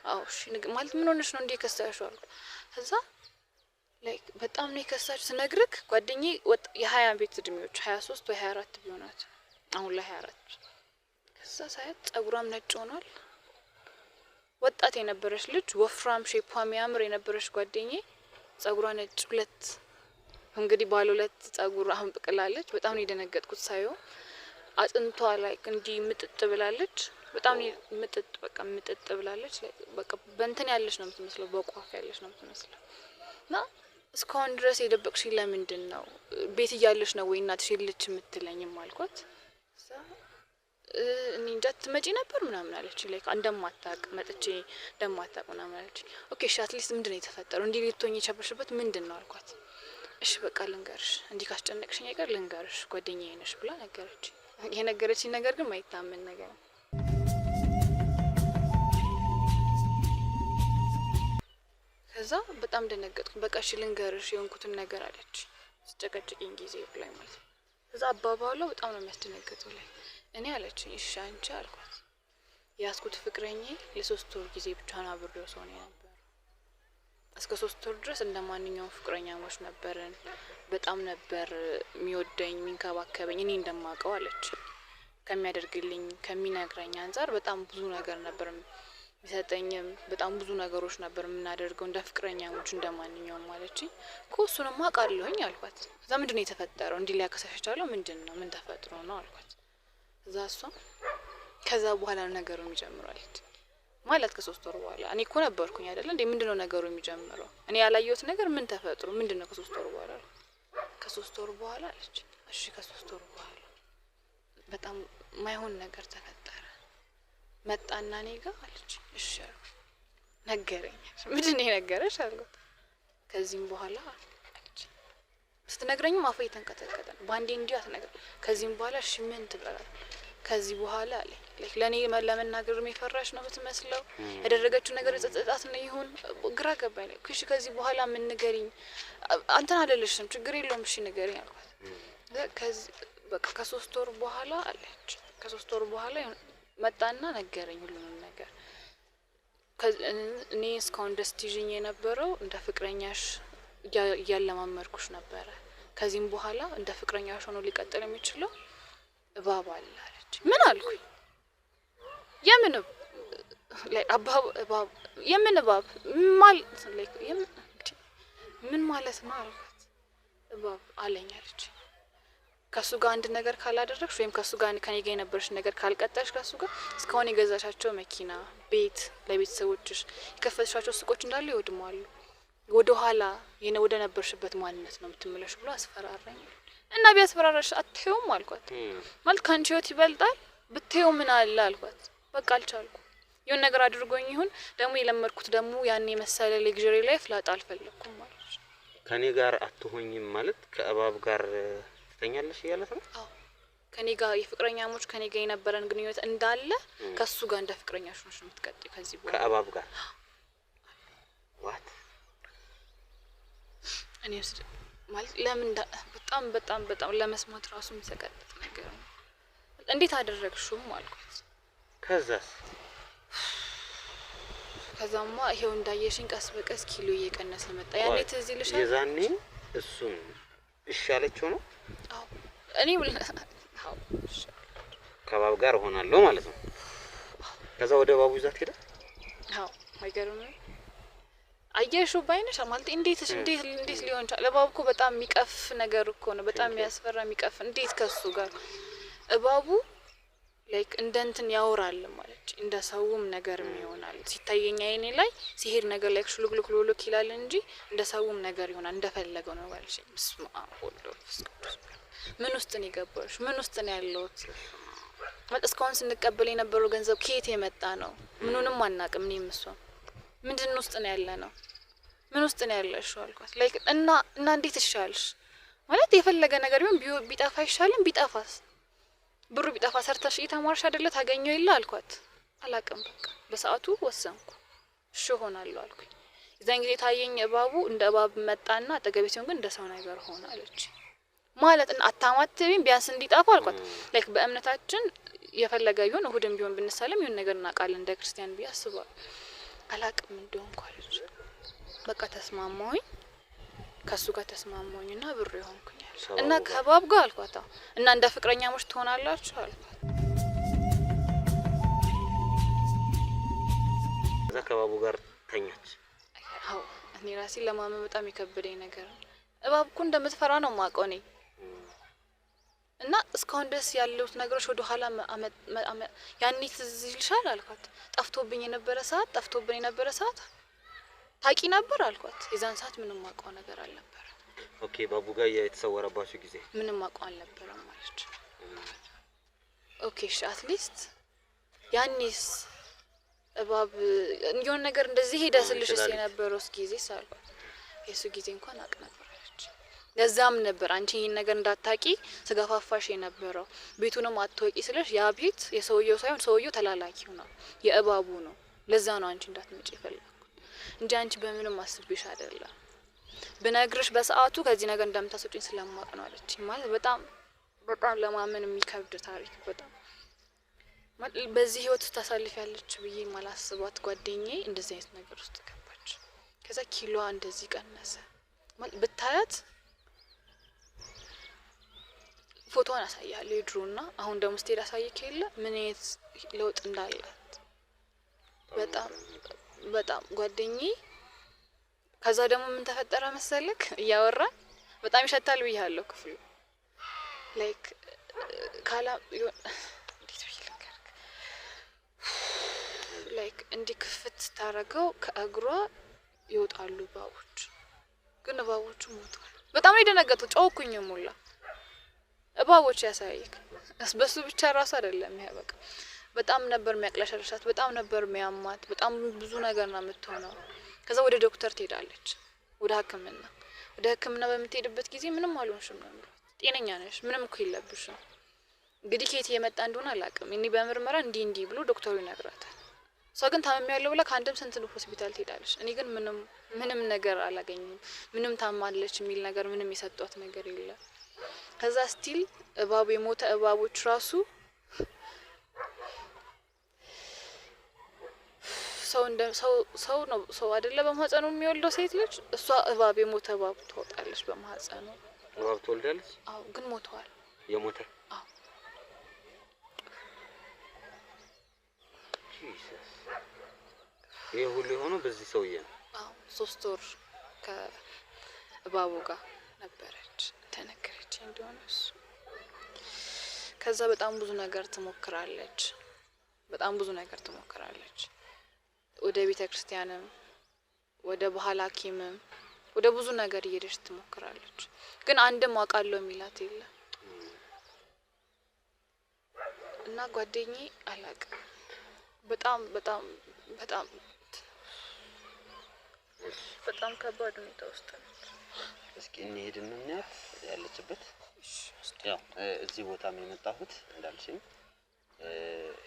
አዎ እሺ ማለት ምን ሆነሽ ነው እንዴ ከሳሽው አልኩ። ከዛ ላይክ በጣም ነው የከሳች ስነግርክ ጓደኛዬ የ20 ቤት እድሜዎች 23 ወይ 24 ቢሆናት አሁን ላይ 24። ከዛ ሳይት ጸጉሯም ነጭ ሆኗል። ወጣት የነበረች ልጅ ወፍራም ሼፓ የሚያምር የነበረች ጓደኛዬ ጸጉሯ ነጭ እንግዲህ ባለ 2 ጸጉር አሁን ብቅላለች። በጣም ነው የደነገጥኩት ሳየው። አጥንቷ ላይ እንዲህ ምጥጥ ብላለች። በጣም ምጥጥ በቃ ምጥጥ ብላለች። በቃ በእንትን ያለች ነው የምትመስለው፣ በቋፍ ያለች ነው የምትመስለው። እና እስካሁን ድረስ የደበቅሽኝ ለምንድን ነው? ቤት እያለሽ ነው ወይ እናትሽ የለች የምትለኝም አልኳት። እኔ እንጃ ትመጪ ነበር ምናምን አለች። ላይክ እንደማታውቅ መጥቼ እንደማታውቅ ምናምን አለች። ኦኬ እሺ አትሊስት ምንድነው የተፈጠረው? እንዲህ ልትሆኚ የቻልሽበት ምንድን ነው አልኳት። እሺ በቃ ልንገርሽ፣ እንዲህ ካስጨነቅሽኝ አይቀር ልንገርሽ፣ ጓደኛዬ ነሽ ብላ ነገረች። የነገረችኝ ነገር ግን ማይታመን ነገር ነው። ከዛ በጣም ደነገጥኩ። በቃ እሺ ልንገርሽ የሆንኩትን ነገር አለች። ስጨቀጭቅኝ ጊዜ ብላኝ ማለት ነው። ከዛ አባባሏ በጣም ነው የሚያስደነግጠው። ላይ እኔ አለችኝ እሺ አንቺ አልኳት። ያስኩት ፍቅረኛዬ ለ3 ወር ጊዜ ብቻ ነው አብሬው ሰው ነው ነበር። እስከ 3 ወር ድረስ እንደማንኛውም ፍቅረኛሞች ነበርን። በጣም ነበር የሚወደኝ የሚንከባከበኝ እኔ እንደማውቀው አለች። ከሚያደርግልኝ ከሚነግረኝ አንፃር በጣም ብዙ ነገር ነበር የሚሰጠኝም፣ በጣም ብዙ ነገሮች ነበር የምናደርገው እንደ ፍቅረኛሞች እንደማንኛውም አለችኝ። እሱንም አውቃለሁኝ አልኳት። ከዛ ምንድነው የተፈጠረው? እንዲህ ሊያከሳሽ የቻለው ምንድነው? ምን ተፈጥሮ ነው አልኳት። ከዛ እሷ ከዛ በኋላ ነገሩ የሚጀምረው አለች። ማለት ከ3 ወር በኋላ እኔ እኮ ነበርኩኝ አይደል እንዴ? ምንድነው ነገሩ የሚጀምረው? እኔ ያላየሁት ነገር ምን ተፈጥሮ ምንድነው ከ3 ወር በኋላ? ከ3 ወር በኋላ አለች። እሺ ከ3 ወር በኋላ በጣም ማይሆን ነገር ተፈጠረ። መጣና እኔ ጋር አለች። እሺ ነገረኝ። ምንድነው የነገረሽ አልኩት። ከዚህም በኋላ አለች ስትነግረኝም አፏ የተንቀጠቀጠ ባንዴ እንዲህ አትነግር። ከዚህም በኋላ እሺ ምን ትበላል? ከዚህ በኋላ አለ ለኔ ለመናገር የፈራሽ ነው የምትመስለው። ያደረገችው ነገር ጸጸታት ነው ይሁን ግራ ገባኝ። እሺ ከዚህ በኋላ ምን ንገሪኝ። አንተን አይደለሽም ችግር የለውም እሺ ንገሪኝ አልኳት። ከዚህ በቃ ከ3 ወር በኋላ አለች። ከ3 ወር በኋላ መጣና ነገረኝ ሁሉንም ነገር። እኔ እስካሁን ደስ ትይዥኝ የነበረው እንደ ፍቅረኛሽ እያለማመድኩሽ ነበረ። ከዚህም በኋላ እንደ ፍቅረኛሽ ሆኖ ሊቀጥል የሚችለው እባብ አለ አለች። ምን አልኩኝ? የምን እባብ የምን እባብ ማለት ምን ማለት ነው አልኳት። እባብ አለኝ አለች። ከሱ ጋር አንድ ነገር ካላደረግሽ ወይም ከሱ ጋር ከኔ ጋር የነበረሽ ነገር ካልቀጠልሽ ከሱ ጋር እስካሁን የገዛሻቸው መኪና፣ ቤት፣ ለቤተሰቦችሽ የከፈትሻቸው ሱቆች እንዳሉ ይወድማሉ። ወደ ኋላ ወደ ነበርሽበት ማንነት ነው የምትመለሽ ብሎ አስፈራራኝ። እና ቢያስፈራራሽ አትሄውም አልኳት። ማለት ካንቺ ህይወት ይበልጣል ብትሄው ምን አለ አልኳት። በቃ አልቻልኩ። የሆነ ነገር አድርጎኝ ይሁን ደግሞ የለመድኩት ደግሞ ያን የመሰለ ሌግዠሪ ላይፍ ላጣ አልፈለኩም ማለት ነው።
ከኔ ጋር አትሆኝም ማለት ከእባብ ጋር ትተኛለሽ እያለት ነው?
አዎ ከኔ ጋር የፍቅረኛሞች ከኔ ጋር የነበረን ግንኙነት እንዳለ ከሱ ጋር እንደ ፍቅረኛሽ ነው የምትቀጥይ ከዚህ በኋላ
ከእባብ ጋር ዋት
እኔ ማለት ለምን በጣም በጣም በጣም ለመስማት ራሱ የሚሰቀጥጥ ነገር ነው። እንዴት አደረግሽውም አልኩት። ከዛማ ይሄው እንዳየሽኝ ቀስ በቀስ ኪሎ እየቀነሰ መጣ። ያኔ ትዝ ይልሻል?
የዛኔ እሱን እሻለችው ነው?
አዎ እኔ አዎ
ከእባብ ጋር ሆናለሁ ማለት ነው። ከዛ ወደ እባቡ ይዛት ሄደ።
አዎ አይገርምም? አየሽው ባይነሽ ማለት እንዴት ሊሆን ይችላል? እባቡ እኮ በጣም የሚቀፍ ነገር እኮ ነው። በጣም የሚያስፈራ የሚቀፍ እንዴት ከሱ ጋር እባቡ ላይክ እንደንትን ያወራል ማለት እንደ ሰውም ነገር ይሆናል። ሲታየኝ አይኔ ላይ ሲሄድ ነገር ላይክ ሽሉክሉክ ይላል እንጂ እንደ ሰውም ነገር ይሆናል እንደፈለገው ነው ማለት ነው። ስማ ወልዶስ ምን ውስጥ ነው የገባሽ? ምን ውስጥ ነው ያለሁት? እስካሁን ስንቀበል የነበረው ገንዘብ ከየት የመጣ ነው? ምኑንም አናውቅም። እኔም እሷ ምንድን ውስጥ ነው ያለ ነው? ምን ውስጥ ነው ያለሽው አልኳት። ላይክ እና እንዴት ይሻልሽ ማለት የፈለገ ነገር ቢሆን ቢጠፋ ይሻልን? ቢጠፋስ ብሩ ቢጠፋ ሰርተሽ እየተማርሽ አይደለ ታገኘው ይላ አልኳት። አላውቅም በቃ በሰዓቱ ወሰንኩ። እሺ ሆናለሁ አልኩኝ። እዛን ጊዜ ታየኝ እባቡ እንደ እባብ መጣና አጠገቤ ሲሆን ግን እንደ ሰው ነገር ሆነ አለች። ማለት አታማትቢም ቢያንስ እንዲጠፋ አልኳት። ላይክ በእምነታችን የፈለገ ቢሆን እሁድም ቢሆን ብንሳለም ይሁን ነገር እናውቃለን እንደ ክርስቲያን ብዬ አስባለሁ። አላውቅም እንደሆንኩ አለች። በቃ ተስማማሁኝ። ከሱ ጋር ተስማማሁኝና ብሩ ይሆንኩኝ እና ከእባብ ጋር አልኳት። እና እንደ ፍቅረኛሞች ትሆናላችሁ አልኳት።
ከዛ ከእባቡ ጋር ተኛች።
አዎ እኔ ራሴ ለማመን በጣም የከበደኝ ነገር እባብ እኮ እንደምትፈራ ነው የማውቀው እኔ። እና እስካሁን ድረስ ያሉት ነገሮች ወደ ኋላ ያኔ ትዝ ይልሻል አልኳት። ጠፍቶብኝ የነበረ ሰዓት ታቂ ነበር አልኳት። የዛን ሰዓት ምንም ማውቀው ነገር አልነበረ።
ኦኬ ባቡ ጋር የተሰወረባችሁ ጊዜ
ምንም ማውቀው አልነበረም ማለት። ኦኬ እሺ አትሊስት ያኔስ እባብ የሆነ ነገር እንደዚህ ሄደ ስልሽስ የነበረው ጊዜ ሳልኳት የሱ ጊዜ እንኳን አቅ ነበረች። ለዛም ነበር አንቺ ይሄን ነገር እንዳታቂ ስጋፋፋሽ የነበረው። ቤቱንም አትወቂ ስለሽ ያ ቤት የሰውየው ሳይሆን ሰውየው ተላላኪው ነው የእባቡ ነው። ለዛ ነው አንቺ እንዳትመጪ የፈለኩት እንጂ አንቺ በምንም አስቤሽ አይደለም። ብነግርሽ በሰዓቱ ከዚህ ነገር እንደምታስወጪኝ ስለማውቅ ነው አለች። ማለት በጣም ለማመን የሚከብድ ታሪክ። በጣም በዚህ ህይወት ውስጥ ታሳልፊያለች ብዬ ማላስባት ጓደኛዬ እንደዚህ አይነት ነገር ውስጥ ገባች። ከዛ ኪሎዋ እንደዚህ ቀነሰ። ማለት ብታያት ፎቶዋን አሳያለሁ የድሮና አሁን ደግሞ ስትሄድ አሳይክ የለ ምን አይነት ለውጥ እንዳላት በጣም ጓደኛዬ። ከዛ ደግሞ ምን ተፈጠረ መሰለክ እያወራን በጣም ይሸታል ብያለሁ ክፍሉ ላይክ ካላ ላይክ እንዲህ ክፍት ታረገው ከእግሯ ይወጣሉ እባቦች። ግን እባቦቹ ሞተዋል። በጣም ነው የደነገጥኩት። ጮኩኝ ሙላ እባቦች ያሳይክ በሱ ብቻ ራሱ አይደለም ይሄ በቃ በጣም ነበር የሚያቅለሸልሻት። በጣም ነበር የሚያማት። በጣም ብዙ ነገር ነው የምትሆነው። ከዛ ወደ ዶክተር ትሄዳለች ወደ ሕክምና በምትሄድበት ጊዜ ምንም አልሆንሽም ነው የሚሉት። ጤነኛ ነሽ፣ ምንም እኮ የለብሽም። እንግዲህ ከየት የመጣ እንደሆነ አላውቅም። እኔ በምርመራ እንዲህ ብሎ ዶክተሩ ይነግራታል። እሷ ግን ታመሚያለሁ ብላ ከአንድም ስንት ሆስፒታል ትሄዳለች። እኔ ግን ምንም ነገር አላገኘም። ምንም ታማለች የሚል ነገር ምንም የሰጧት ነገር የለም። ከዛ ስቲል እባቡ የሞተ እባቦች ራሱ ሰው አይደለ በማህፀኑ የሚወልደው ሴት ልጅ። እሷ እባብ የሞተ እባብ ትወጣለች በማህፀኑ።
እባብ ትወልዳለች?
አዎ ግን ሞተዋል።
የሞተ?
አዎ።
ጂሰስ ይሄ ሁሉ የሆነው በዚህ ሰውዬ ነው?
አዎ 3 ወር ከእባቡ ጋር ነበረች ተነገረች እንደሆነ እሱ። ከዛ በጣም ብዙ ነገር ትሞክራለች። ወደ ቤተክርስቲያንም ወደ ባህል ሐኪምም ወደ ብዙ ነገር እየሄደች ትሞክራለች። ግን አንድም አውቃለሁ የሚላት የለም። እና ጓደኛዬ አላውቅም በጣም ከባድ ሁኔታ ውስጥ ነች።
እስኪ እንሄድና እናያት ያለችበት። ያው እዚህ ቦታም የመጣሁት እንዳልሽኝ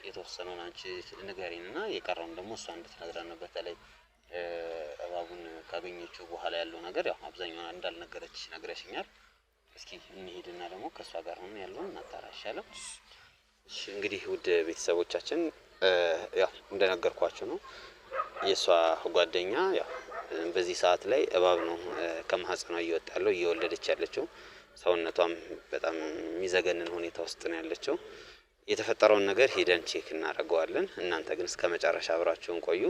የተወሰነውን አንቺ ንገሪንና የቀረውን ደግሞ እሷ እንድትነግረን ነው። በተለይ እባቡን ካገኘችው በኋላ ያለው ነገር ያው አብዛኛውን እንዳልነገረችሽ ነግረሽኛል። እስኪ እንሄድና ደግሞ ከሷ ጋር ሆነን ያለውን እናጣራሻለን። እሺ እንግዲህ ውድ ቤተሰቦቻችን ያው እንደነገርኳችሁ ነው የሷ ጓደኛ ያው በዚህ ሰዓት ላይ እባብ ነው ከማህፀኗ እየወጣለው እየወለደች ያለችው። ሰውነቷም በጣም የሚዘገንን ሁኔታ ውስጥ ነው ያለችው። የተፈጠረውን ነገር ሄደን ቼክ እናደርገዋለን። እናንተ ግን እስከ መጨረሻ አብራችሁን ቆዩ።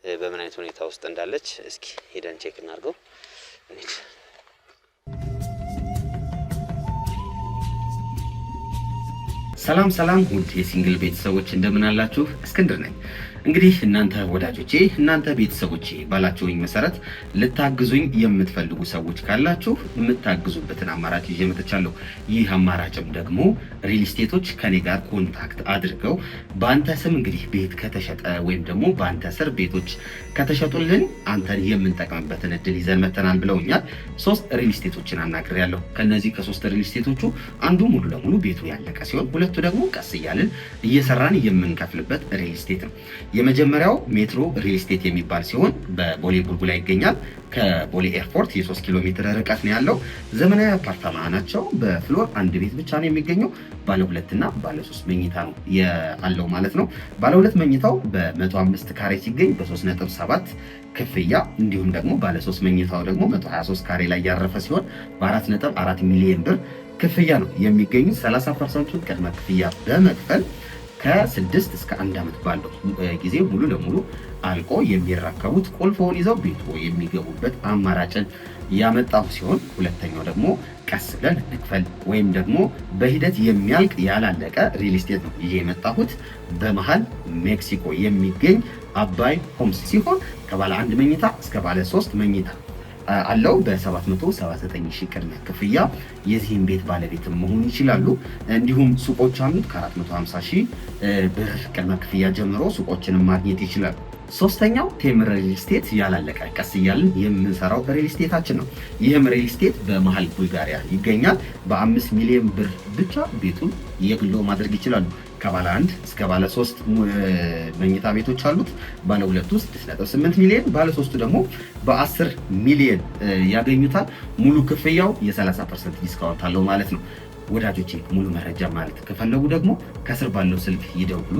በምን አይነት ሁኔታ ውስጥ እንዳለች እስኪ ሄደን ቼክ እናድርገው።
ሰላም ውድ የሲንግል ቤተሰቦች እንደምን አላችሁ? እስክንድር ነኝ። እንግዲህ እናንተ ወዳጆቼ እናንተ ቤተሰቦቼ ባላችሁኝ መሰረት ልታግዙኝ የምትፈልጉ ሰዎች ካላችሁ የምታግዙበትን አማራጭ ይዤ መጥቻለሁ። ይህ አማራጭም ደግሞ ሪል ስቴቶች ከኔ ጋር ኮንታክት አድርገው በአንተ ስም እንግዲህ ቤት ከተሸጠ ወይም ደግሞ በአንተ ስር ቤቶች ከተሸጡልን አንተን የምንጠቅምበትን እድል ይዘን መተናል ብለውኛል። 3 ሪል ስቴቶችን አናግሬያለሁ። ከነዚህ ከ3 ሪል ስቴቶቹ አንዱ ሙሉ ለሙሉ ቤቱ ያለቀ ሲሆን ሁለቱ ደግሞ ቀስ እያልን እየሰራን የምንከፍልበት ሪል ስቴት ነው። የመጀመሪያው ሜትሮ ሪል ስቴት የሚባል ሲሆን በቦሌ ቡልቡላ ይገኛል። ከቦሌ ኤርፖርት የ3 ኪሎ ሜትር ርቀት ነው ያለው። ዘመናዊ አፓርታማ ናቸው። በፍሎር 1 ቤት ብቻ ነው የሚገኘው። ባለ 2 እና ባለ 3 መኝታ ነው ያለው ማለት ነው። ባለ 2 መኝታው በ105 ካሬ ሲገኝ በ3.7 ክፍያ፣ እንዲሁም ደግሞ ባለ 3 መኝታው ደግሞ 123 ካሬ ላይ ያረፈ ሲሆን በ4.4 ሚሊዮን ብር ክፍያ ነው የሚገኙ። 30% ቅድመ ክፍያ በመክፈል ከ6 እስከ 1 ዓመት ባለው ጊዜ ሙሉ ለሙሉ አልቆ የሚረከቡት ቁልፎን ይዘው ቤቱ የሚገቡበት አማራጭን ያመጣሁ ሲሆን ሁለተኛው ደግሞ ቀስ ብለን እንክፈል ወይም ደግሞ በሂደት የሚያልቅ ያላለቀ ሪል ስቴት ነው ይዤ የመጣሁት። በመሃል ሜክሲኮ የሚገኝ አባይ ሆምስ ሲሆን ከባለ 1 መኝታ እስከ ባለ 3 መኝታ አለው። በ779 ሺህ ቅድመ ክፍያ የዚህን ቤት ባለቤትም መሆን ይችላሉ። እንዲሁም ሱቆች አሉት ከ450 ሺህ ብር ቅድመ ክፍያ ጀምሮ ሱቆችንም ማግኘት ይችላሉ። ሶስተኛው ቴምር ሪል ስቴት ያላለቀ ቀስ እያልን የምንሰራው ሪል ስቴታችን ነው። ይህም ሪል ስቴት በመሃል ቡልጋሪያ ይገኛል። በ5 ሚሊዮን ብር ብቻ ቤቱን የግሎ ማድረግ ይችላሉ። ከባለ 1 እስከ ባለ 3 መኝታ ቤቶች አሉት። ባለ 2 ውስጥ 6.8 ሚሊዮን፣ ባለ 3 ደግሞ በ10 ሚሊዮን ያገኙታል። ሙሉ ክፍያው የ30% ዲስካውንት አለው ማለት ነው። ወዳጆቼ ሙሉ መረጃ ማለት ከፈለጉ ደግሞ ከስር ባለው ስልክ ይደውሉ።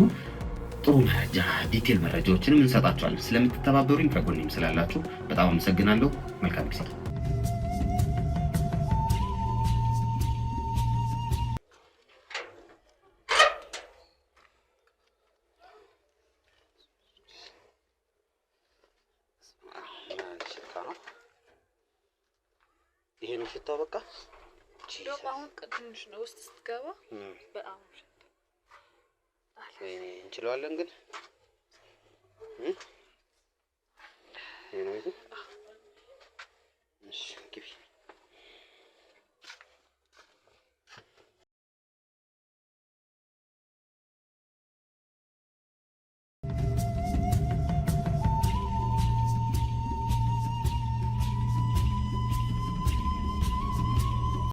ጥሩ መረጃ ዲቴል መረጃዎችንም እንሰጣችኋለን። ስለምትተባበሩኝ ከጎኔም ስላላችሁ በጣም አመሰግናለሁ። መልካም ጊዜ።
ይሄን ሽታው በቃ
አሁን ትንሽ ነው ውስጥ ስትገባ በጣም
ወይኔ እንችለዋለን ግን ይሄ ነው። እሺ ግቢ